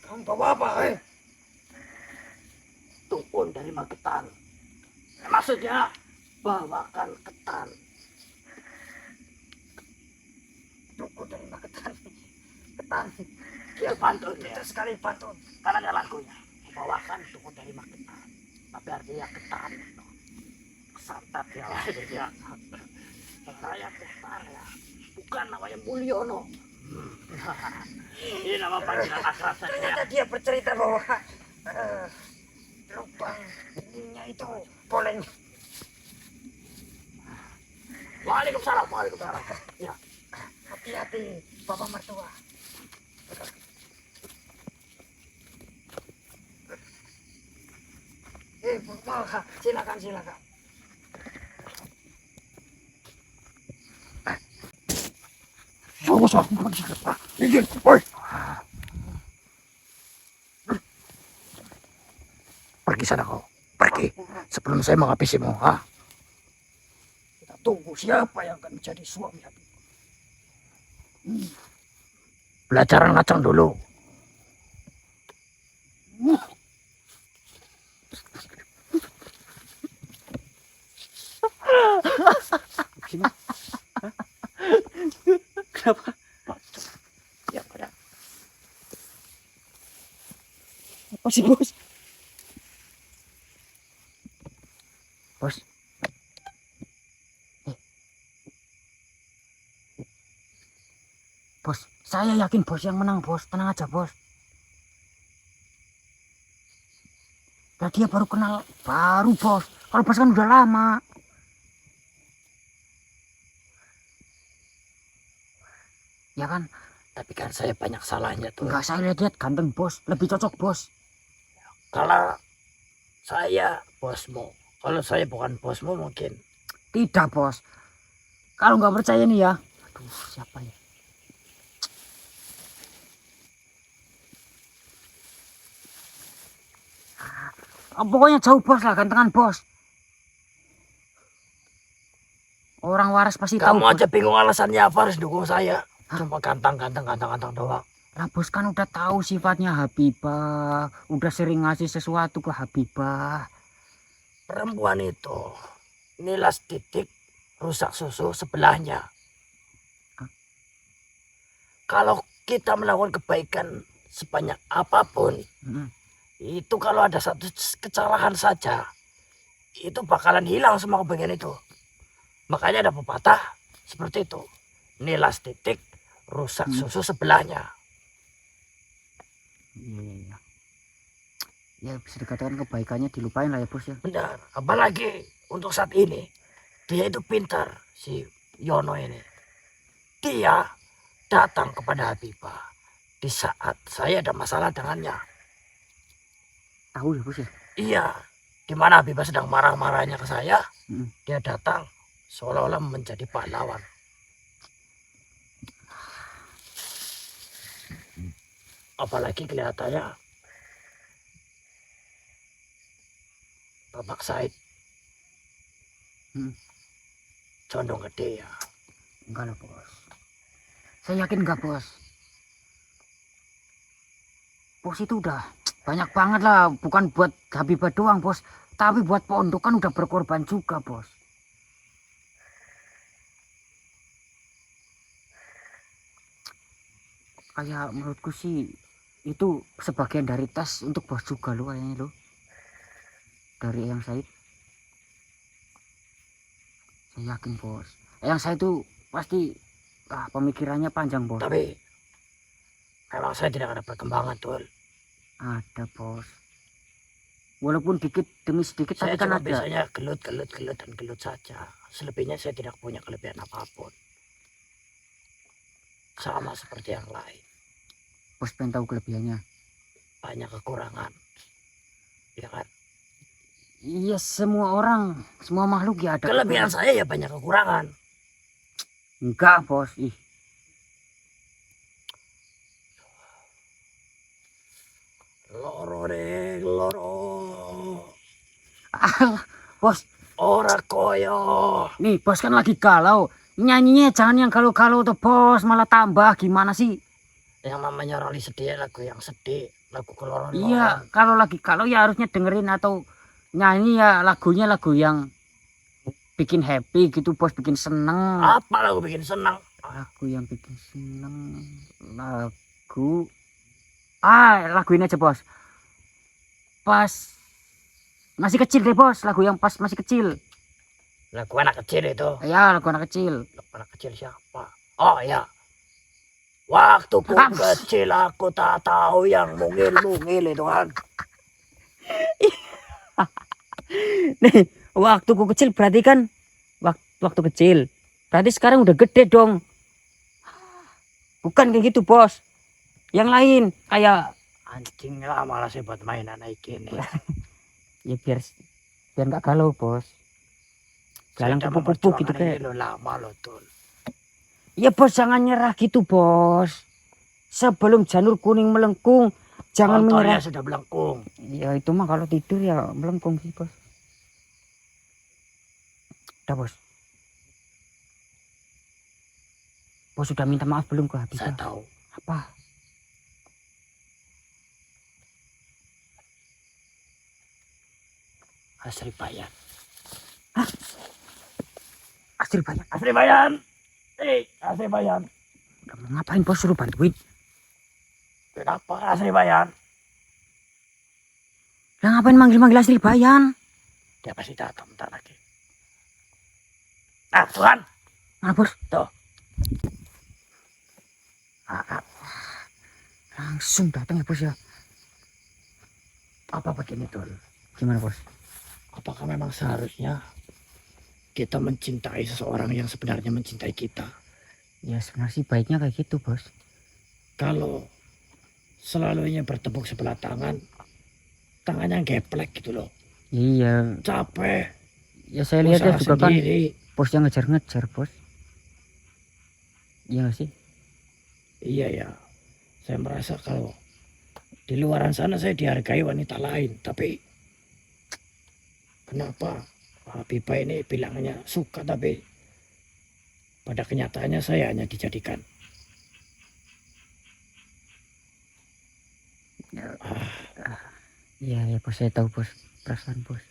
Kamu bawa apa, Tukun dari Magetan. Maksudnya bawakan ketan. Tukun dari Magetan. Ketan. Ya pantun ya. Pintar sekali pantun. Karena ada lagunya. Bawakan tukun dari Magetan. Tapi artinya ketan. Santat ya. Saya ketan ya. Bukan namanya Mulyono. Ini nama panggilan akrab saja. Ternyata dia bercerita bahwa lubang ininya itu boleh. Waalaikumsalam. Ya. Hati-hati, Bapak mertua. Silakan. Pergi sana kau. Pergi. Sebelum saya menghabisimu. Kita tunggu siapa yang akan menjadi suami Habib. Belajar ngacang dulu. Kenapa? Ya pada. Apa sih bos? Bos. Bos, saya yakin bos yang menang, bos. Tenang aja, bos. Nah, dia baru kenal, bos. Kalau bos kan udah lama. Ya kan? Tapi kan saya banyak salahnya tuh. Enggak, saya lihat ganteng, bos. Lebih cocok, bos. Kalau saya bosmu. Kalau saya bukan bosmu mungkin. Tidak, bos. Kalau nggak percaya nih ya. Aduh, siapa ya? Pokoknya jauh, bos lah, gantengan, bos. Orang waras pasti tahu. Kamu aja bingung alasannya apa harus dukung saya. Cuma ganteng doang. Lah, bos kan udah tahu sifatnya Habibah. Udah sering ngasih sesuatu ke Habibah. Perempuan itu nilas titik rusak susu sebelahnya. Kalau kita melakukan kebaikan sebanyak apapun, itu kalau ada satu kesalahan saja, itu bakalan hilang semua kebaikan itu. Makanya ada pepatah seperti itu. Nilas titik rusak susu sebelahnya. Iya. Ya bisa dikatakan kebaikannya dilupain lah ya, bos ya. Benar. Apalagi untuk saat ini. Dia itu pintar, si Yono ini. Dia datang kepada Habibah di saat saya ada masalah dengannya. Tahu ya, bos ya. Iya. Di mana Habibah sedang marah-marahnya ke saya. Dia datang seolah-olah menjadi pahlawan. Apalagi kelihatannya Bapak Said condong ke dia. Enggak lah, bos. Saya yakin enggak, bos. Bos itu udah banyak banget lah. Bukan buat Habibah doang, bos. Tapi buat pondok kan udah berkorban juga, bos. Kayak menurutku sih itu sebagian dari tes untuk bos juga lo kayaknya lo. Dari Eyang Said. Saya yakin bos. Eyang Said itu pasti pemikirannya panjang bos. Tapi memang saya tidak ada perkembangan tuh. Ada bos. Walaupun dikit demi sedikit Saya tapi kan cuma ada. biasanya gelut dan gelut saja. Selebihnya saya tidak punya kelebihan apapun. Sama seperti yang lain. Bos pengen tahu kelebihannya. Banyak kekurangan. Ya kan? Iya semua orang, semua makhluk ya ada. Kelebihan saya ya banyak kekurangan. Enggak bos. Ih. Loro deh, loro. Bos. Ora koyo. Nih bos kan lagi galau. Nyanyinya jangan yang galau-galau tuh bos. Malah tambah gimana sih? Yang namanya Roli sedih lagu yang sedih. Lagu keloron. Iya kalau lagi galau ya harusnya dengerin atau nyanyi ya lagunya lagu yang bikin happy gitu bos. Bikin seneng. Apa lagu bikin senang? Lagu yang bikin seneng. Lagu ini aja bos. Pas masih kecil deh bos. Lagu yang pas masih kecil. Lagu anak kecil itu. Ya lagu anak kecil. Lagu anak kecil siapa? Oh ya. Waktu ku kecil aku tak tahu yang mungil-mungil itu kan. Nih waktu ku kecil berarti kan waktu kecil. Berarti sekarang udah gede dong. Bukan kayak gitu bos. Yang lain kayak Anjing lah malah saya buat mainan ini. ya biar nggak galau bos. Galang kupu-kupu gitu kayak. Lo lama lo tuh. Ya bos jangan nyerah gitu bos. Sebelum janur kuning melengkung jangan Motornya menyerah. sudah melengkung. Ya itu mah kalau tidur ya melengkung sih bos. Udah bos. Bos sudah minta maaf belum ke Habibah? Saya tahu. Apa? Asri Bayan. Asri banyak. Asri Bayan. Asri Bayan. Udah mau ngapain bos suruh bantuin? Kenapa Asri Bayan? Lah ngapain manggil-manggil Asri Bayan? Dia pasti datang bentar lagi. Ah, Tuhan. Mana bos? Tuh. Langsung datang ya bos ya. Apa begini tuh? Gimana bos? Apakah memang seharusnya kita mencintai seseorang yang sebenarnya mencintai kita? Ya sebenarnya sih baiknya kayak gitu bos. Kalau selalunya bertepuk sebelah tangan, tangannya geplek gitu loh. Iya. Capek. Ya saya lihat ya Usaha juga sendiri. kan bos yang ngejar-ngejar bos. Iya gak sih? Iya ya. Saya merasa kalau di luaran sana saya dihargai wanita lain. Tapi kenapa Habibah ini bilangnya suka tapi pada kenyataannya saya hanya dijadikan Iya ya bos saya tahu bos perasaan bos.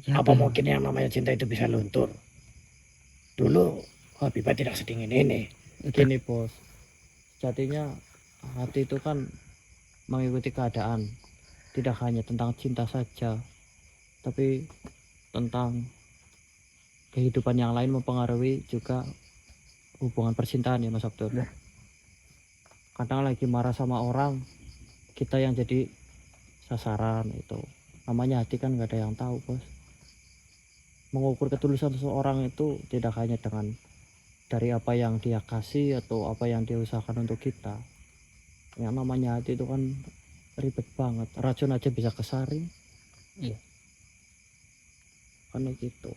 Ya, apa mungkin yang namanya cinta itu bisa luntur. Dulu Habibah tidak sedingin ini. Gini bos, sejatinya hati itu kan mengikuti keadaan, tidak hanya tentang cinta saja, tapi tentang kehidupan yang lain mempengaruhi juga hubungan percintaan ya Mas Abdul. Kadang lagi marah sama orang, kita yang jadi sasaran itu. Namanya hati kan nggak ada yang tahu bos. Mengukur ketulusan seseorang itu tidak hanya dengan dari apa yang dia kasih atau apa yang dia usahakan untuk kita. Yang namanya hati itu kan ribet banget. Racun aja bisa kesaring. Iya. Karena gitu.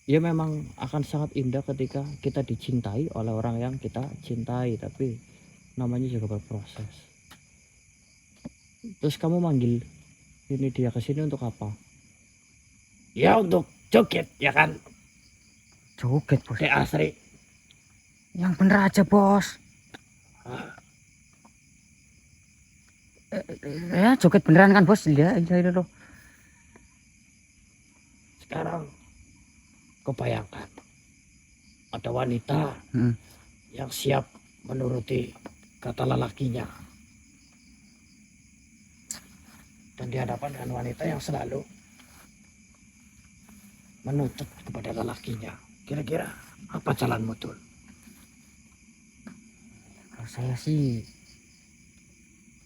Ya memang akan sangat indah ketika kita dicintai oleh orang yang kita cintai. Tapi namanya juga berproses. Terus kamu manggil ini dia ke sini untuk apa? Ya untuk joget ya kan. Joget bos. Kayak Asri. Yang bener aja bos. Ya joget beneran kan bos. Lihat loh. Sekarang kau bayangkan ada wanita yang siap menuruti kata lelakinya. Dan dihadapan dengan wanita yang selalu menuntut kepada lelakinya. Kira-kira apa jalanmu, Tul? Kalau saya sih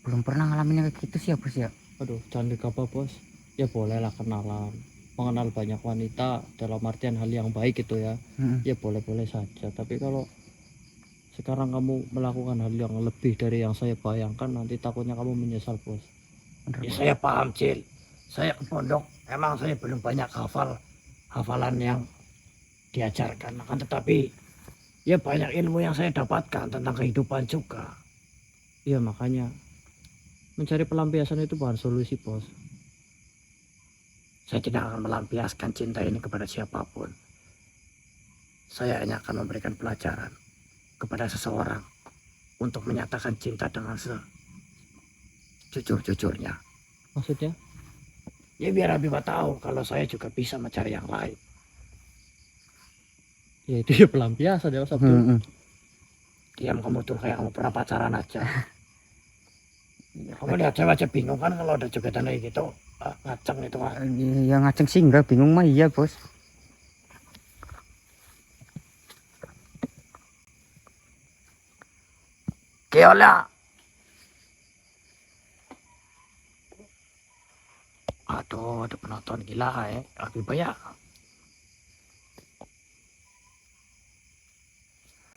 belum pernah ngalamin yang kayak gitu sih ya bos ya. Aduh, jangan digabah bos. Ya bolehlah kenalan, mengenal banyak wanita dalam artian hal yang baik gitu ya. Ya boleh-boleh saja. Tapi kalau sekarang kamu melakukan hal yang lebih dari yang saya bayangkan, nanti takutnya kamu menyesal bos. Ya, saya paham, Cil. Saya ke pondok, emang saya belum banyak hafalan yang diajarkan. Akan tetapi, ya banyak ilmu yang saya dapatkan tentang kehidupan juga. Iya makanya mencari pelampiasan itu bukan solusi bos. Saya tidak akan melampiaskan cinta ini kepada siapapun. Saya hanya akan memberikan pelajaran kepada seseorang untuk menyatakan cinta dengan sejujur-jujurnya. Maksudnya? Ya biar Habibah tahu kalau saya juga bisa mencari yang lain. Ya itu ya pelampiasan ya Sabtu. Diam kamu tuh, kayak kamu pernah pacaran aja. Kamu lihat cewek aja bingung kan kalau ada jogetan kayak gitu. Ngaceng itu kan. Ya ngaceng sih enggak, bingung mah iya bos. Keola. Aduh, ada penonton gila Habibah ya.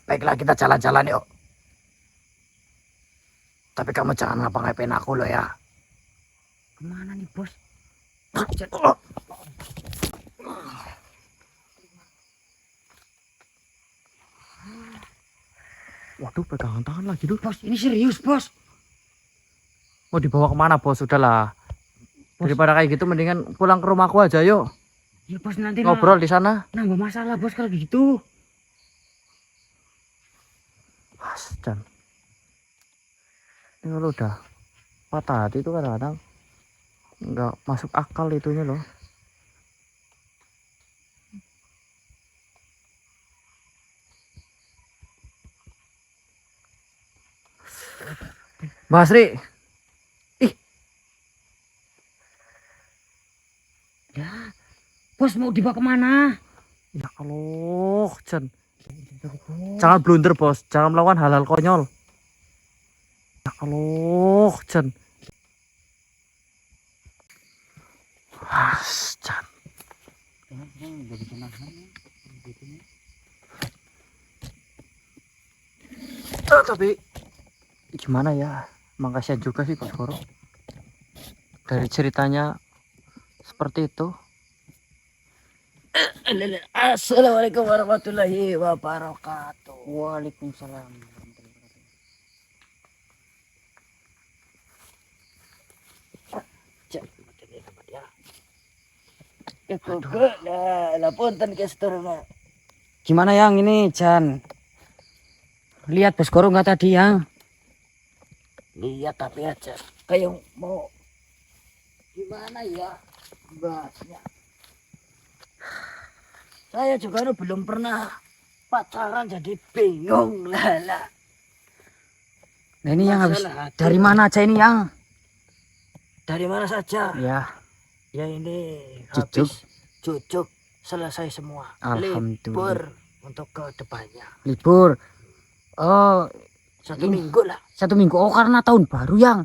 Baiklah, kita jalan-jalan yuk. Tapi kamu jangan ngapa-ngapain aku loh ya. Kemana nih bos? Waduh, pegangan tangan lagi tuh. Bos, ini serius bos. Mau dibawa kemana bos? Sudahlah. Daripada kayak gitu mendingan pulang ke rumahku aja yuk. Ya bos, nanti Ngobrol di sana. nambah masalah bos kalau gitu. Dan ini kalau udah patah hati itu kadang-kadang nggak masuk akal itunya loh. Mbak Asri, Ya, bos mau dibawa kemana? ya Allah, jangan blunder bos, jangan melakukan hal-hal konyol. Ya Allah, Jan. Jan. Tapi gimana ya? Makasih juga sih Pak Koro. Dari ceritanya seperti itu. Assalamualaikum warahmatullahi wabarakatuh. Waalaikumsalam. Gimana yang ini Jan? Lihat bos Koro nggak tadi yang? Lihat tapi aja kayak mau gimana ya bahasnya. Saya juga belum pernah pacaran jadi bingung lah. Nah ini yang habis Masalah hati. dari mana aja ini yang? Dari mana saja? Ya, Ya ini Cucuk. habis cucuk selesai semua. Alhamdulillah. Libur untuk ke depannya. Libur. Oh, 1 Ini. minggu lah. 1 minggu. Oh, karena tahun baru yang.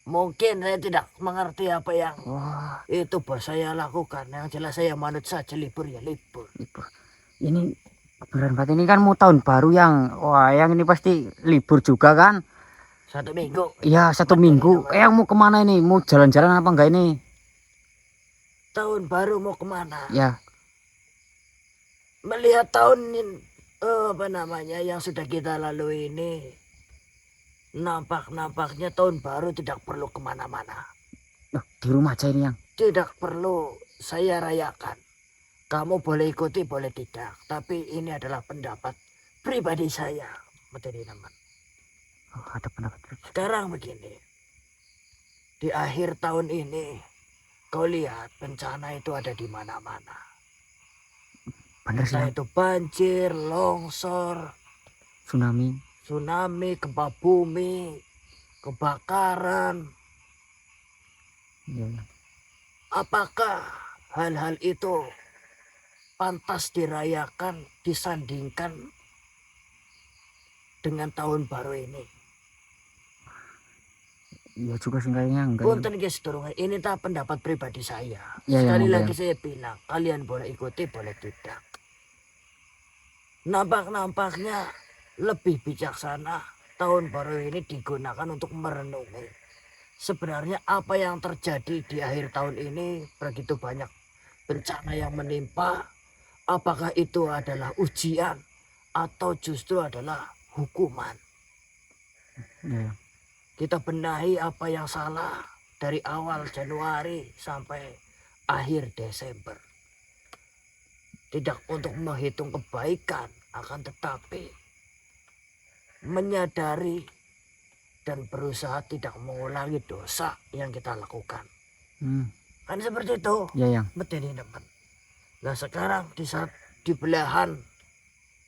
Mungkin saya tidak mengerti apa yang Wah, itu bos saya lakukan. Yang jelas saya manut saja, libur ya libur. libur. Ini beneran banget, ini kan mau tahun baru yang. Wah, yang ini pasti libur juga kan? 1 minggu. Iya, 1 minggu. Yang mau kemana ini? Mau jalan-jalan apa enggak ini? Tahun baru mau kemana? Ya, Melihat tahun apa namanya yang sudah kita lalui ini, nampaknya tahun baru tidak perlu kemana-mana. loh, di rumah aja ini yang. Tidak perlu saya rayakan. Kamu boleh ikuti, boleh tidak. Tapi ini adalah pendapat pribadi saya. Materi teman. Oh, ada pendapat. Sekarang begini. Di akhir tahun ini, kau lihat bencana itu ada di mana-mana. Bener sih, Entah Yang. itu banjir, longsor, Tsunami. tsunami, gempa bumi, kebakaran. Iya, iya. Apakah hal-hal itu pantas dirayakan, disandingkan dengan tahun baru ini? Iya juga sih kayaknya enggak. Ya. Punten guys, ini tak pendapat pribadi saya. Iya, Sekali iya, lagi iya. saya bilang, kalian boleh ikuti, boleh tidak. Nampaknya lebih bijaksana tahun baru ini digunakan untuk merenungi. Sebenarnya apa yang terjadi di akhir tahun ini, begitu banyak bencana yang menimpa. Apakah itu adalah ujian atau justru adalah hukuman? Iya. Kita benahi apa yang salah dari awal Januari sampai akhir Desember. Tidak untuk menghitung kebaikan, akan tetapi menyadari dan berusaha tidak mengulangi dosa yang kita lakukan. Kan seperti itu. Iya, yang. Betul ini teman. Nah sekarang di saat di belahan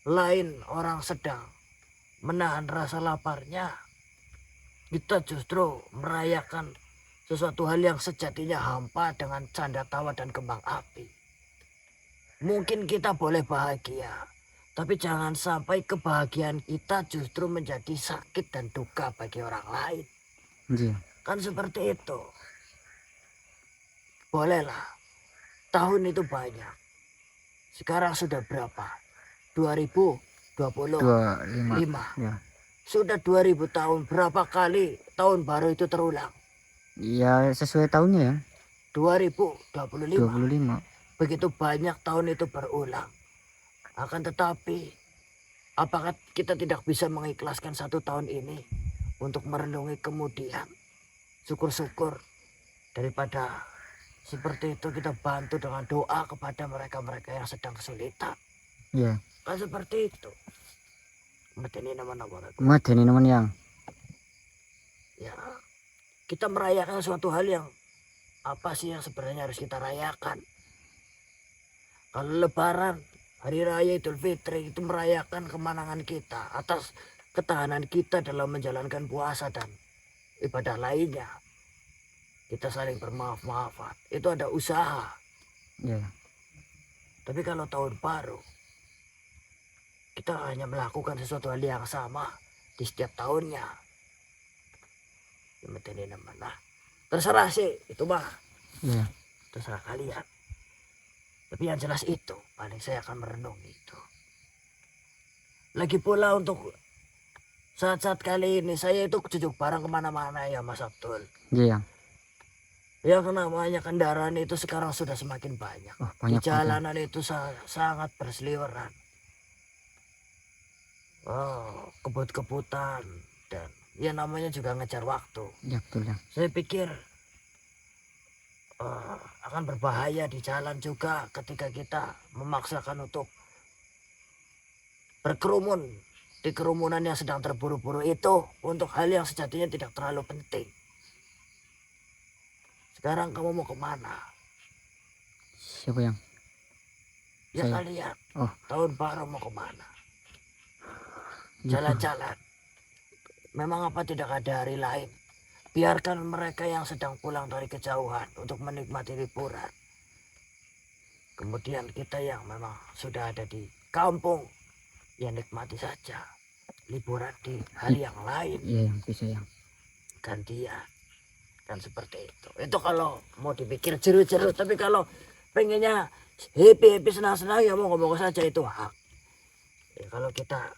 lain orang sedang menahan rasa laparnya, kita justru merayakan sesuatu hal yang sejatinya hampa dengan canda tawa dan kembang api. Mungkin kita boleh bahagia, tapi jangan sampai kebahagiaan kita justru menjadi sakit dan duka bagi orang lain. Iya. Kan seperti itu. Bolehlah, tahun itu banyak. Sekarang sudah berapa? 2025. 25. Ya. Sudah 2000 tahun. Berapa kali tahun baru itu terulang? Ya sesuai tahunnya ya. 2025. 25. Begitu banyak tahun itu berulang. Akan tetapi, apakah kita tidak bisa mengikhlaskan satu tahun ini untuk merenungi kemudian? Syukur-syukur daripada seperti itu kita bantu dengan doa kepada mereka-mereka yang sedang kesulitan. Iya. Kan seperti itu. Medeni nama-nama. Medeni nemen yang. Ya, kita merayakan suatu hal yang apa sih yang sebenarnya harus kita rayakan? Kalau Lebaran, Hari Raya Idul Fitri itu merayakan kemenangan kita atas ketahanan kita dalam menjalankan puasa dan ibadah lainnya. Kita saling bermaaf-maafan. Itu ada usaha. Iya. Tapi kalau tahun baru, kita hanya melakukan sesuatu hal yang sama di setiap tahunnya. Ini namanya. Terserah sih, itu mah. Iya. Terserah kalian. Tapi yang jelas itu, paling saya akan merenungi itu. Lagi pula untuk saat-saat kali ini, saya itu cucuk barang kemana-mana ya Mas Abdul. Iya. Yang namanya kendaraan itu sekarang sudah semakin banyak. Oh, Di banyak banget. jalanan itu sangat berseliweran. Kebut-kebutan dan ya namanya juga ngejar waktu. Ya betul ya. Saya pikir akan berbahaya di jalan juga ketika kita memaksakan untuk berkerumun di kerumunan yang sedang terburu-buru itu untuk hal yang sejatinya tidak terlalu penting. Sekarang kamu mau kemana? Siapa yang? Ya Saya. kalian. Oh. Tahun baru mau kemana? Ya, Jalan-jalan. Memang apa tidak ada hari lain? Biarkan mereka yang sedang pulang dari kejauhan untuk menikmati liburan. Kemudian kita yang memang sudah ada di kampung, ya nikmati saja liburan di hari yang lain. Iya yang bisa yang. Gantian. Kan seperti itu. Itu kalau mau dipikir jeru-jeru. Tapi kalau pengennya happy-happy senang-senang ya mau ngomong saja itu hak. Ya, kalau kita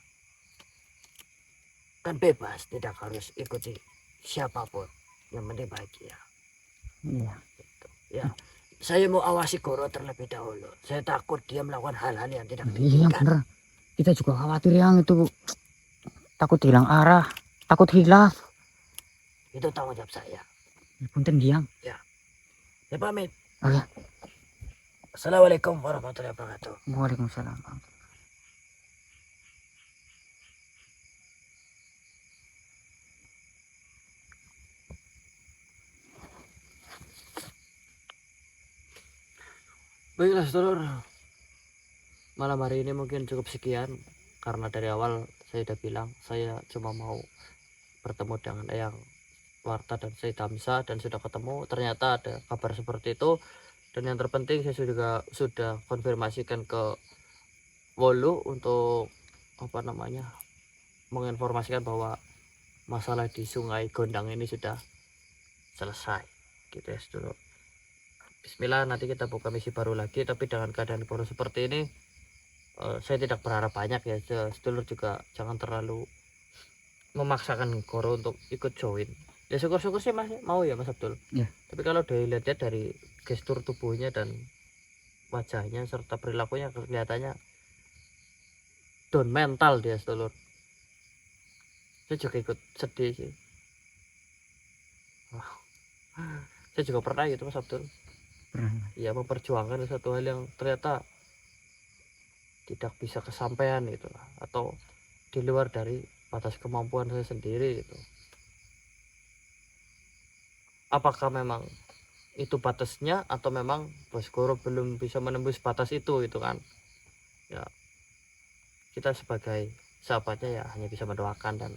kan bebas, tidak harus ikuti siapapun, yang penting bahagia. Iya. Gitu. Ya, saya mau awasi Goro terlebih dahulu. Saya takut dia melakukan hal-hal yang tidak Iya diinginkan. bener. Kita juga khawatir yang itu takut hilang arah, takut hilaf. Itu tanggung jawab saya. Ya, punten Giang. Ya pamit. Oh ya. Assalamualaikum warahmatullahi wabarakatuh. Waalaikumsalam. Baiklah sedulur, malam hari ini mungkin cukup sekian karena dari awal saya udah bilang saya cuma mau bertemu dengan Eyang Warta dan Said Hamzah, dan sudah ketemu, ternyata ada kabar seperti itu. Dan yang terpenting saya sudah konfirmasikan ke Wolu untuk apa namanya, menginformasikan bahwa masalah di Sungai Gondang ini sudah selesai gitu ya sedulur. Bismillah, nanti kita buka misi baru lagi, tapi dengan keadaan buruk seperti ini saya tidak berharap banyak ya sedulur, juga jangan terlalu memaksakan Goro untuk ikut join. Ya syukur-syukur sih Mas mau ya Mas Abdul. Ya. Tapi kalau dilihat dari gestur tubuhnya dan wajahnya serta perilakunya kelihatannya down mental dia sedulur. Saya juga ikut sedih sih. Saya juga pernah gitu Mas Abdul. Pernah. Ya memperjuangkan satu hal yang ternyata tidak bisa kesampaian gitu lah, atau di luar dari batas kemampuan saya sendiri gitu. Apakah memang itu batasnya atau memang Bos Goro belum bisa menembus batas itu gitu kan ya. Kita sebagai sahabatnya ya hanya bisa mendoakan dan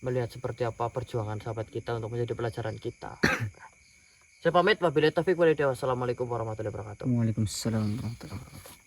melihat seperti apa perjuangan sahabat kita untuk menjadi pelajaran kita. Saya pamit, wabillahi taufiq walhidayah. Wassalamualaikum warahmatullahi wabarakatuh. Waalaikumsalam warahmatullahi wabarakatuh.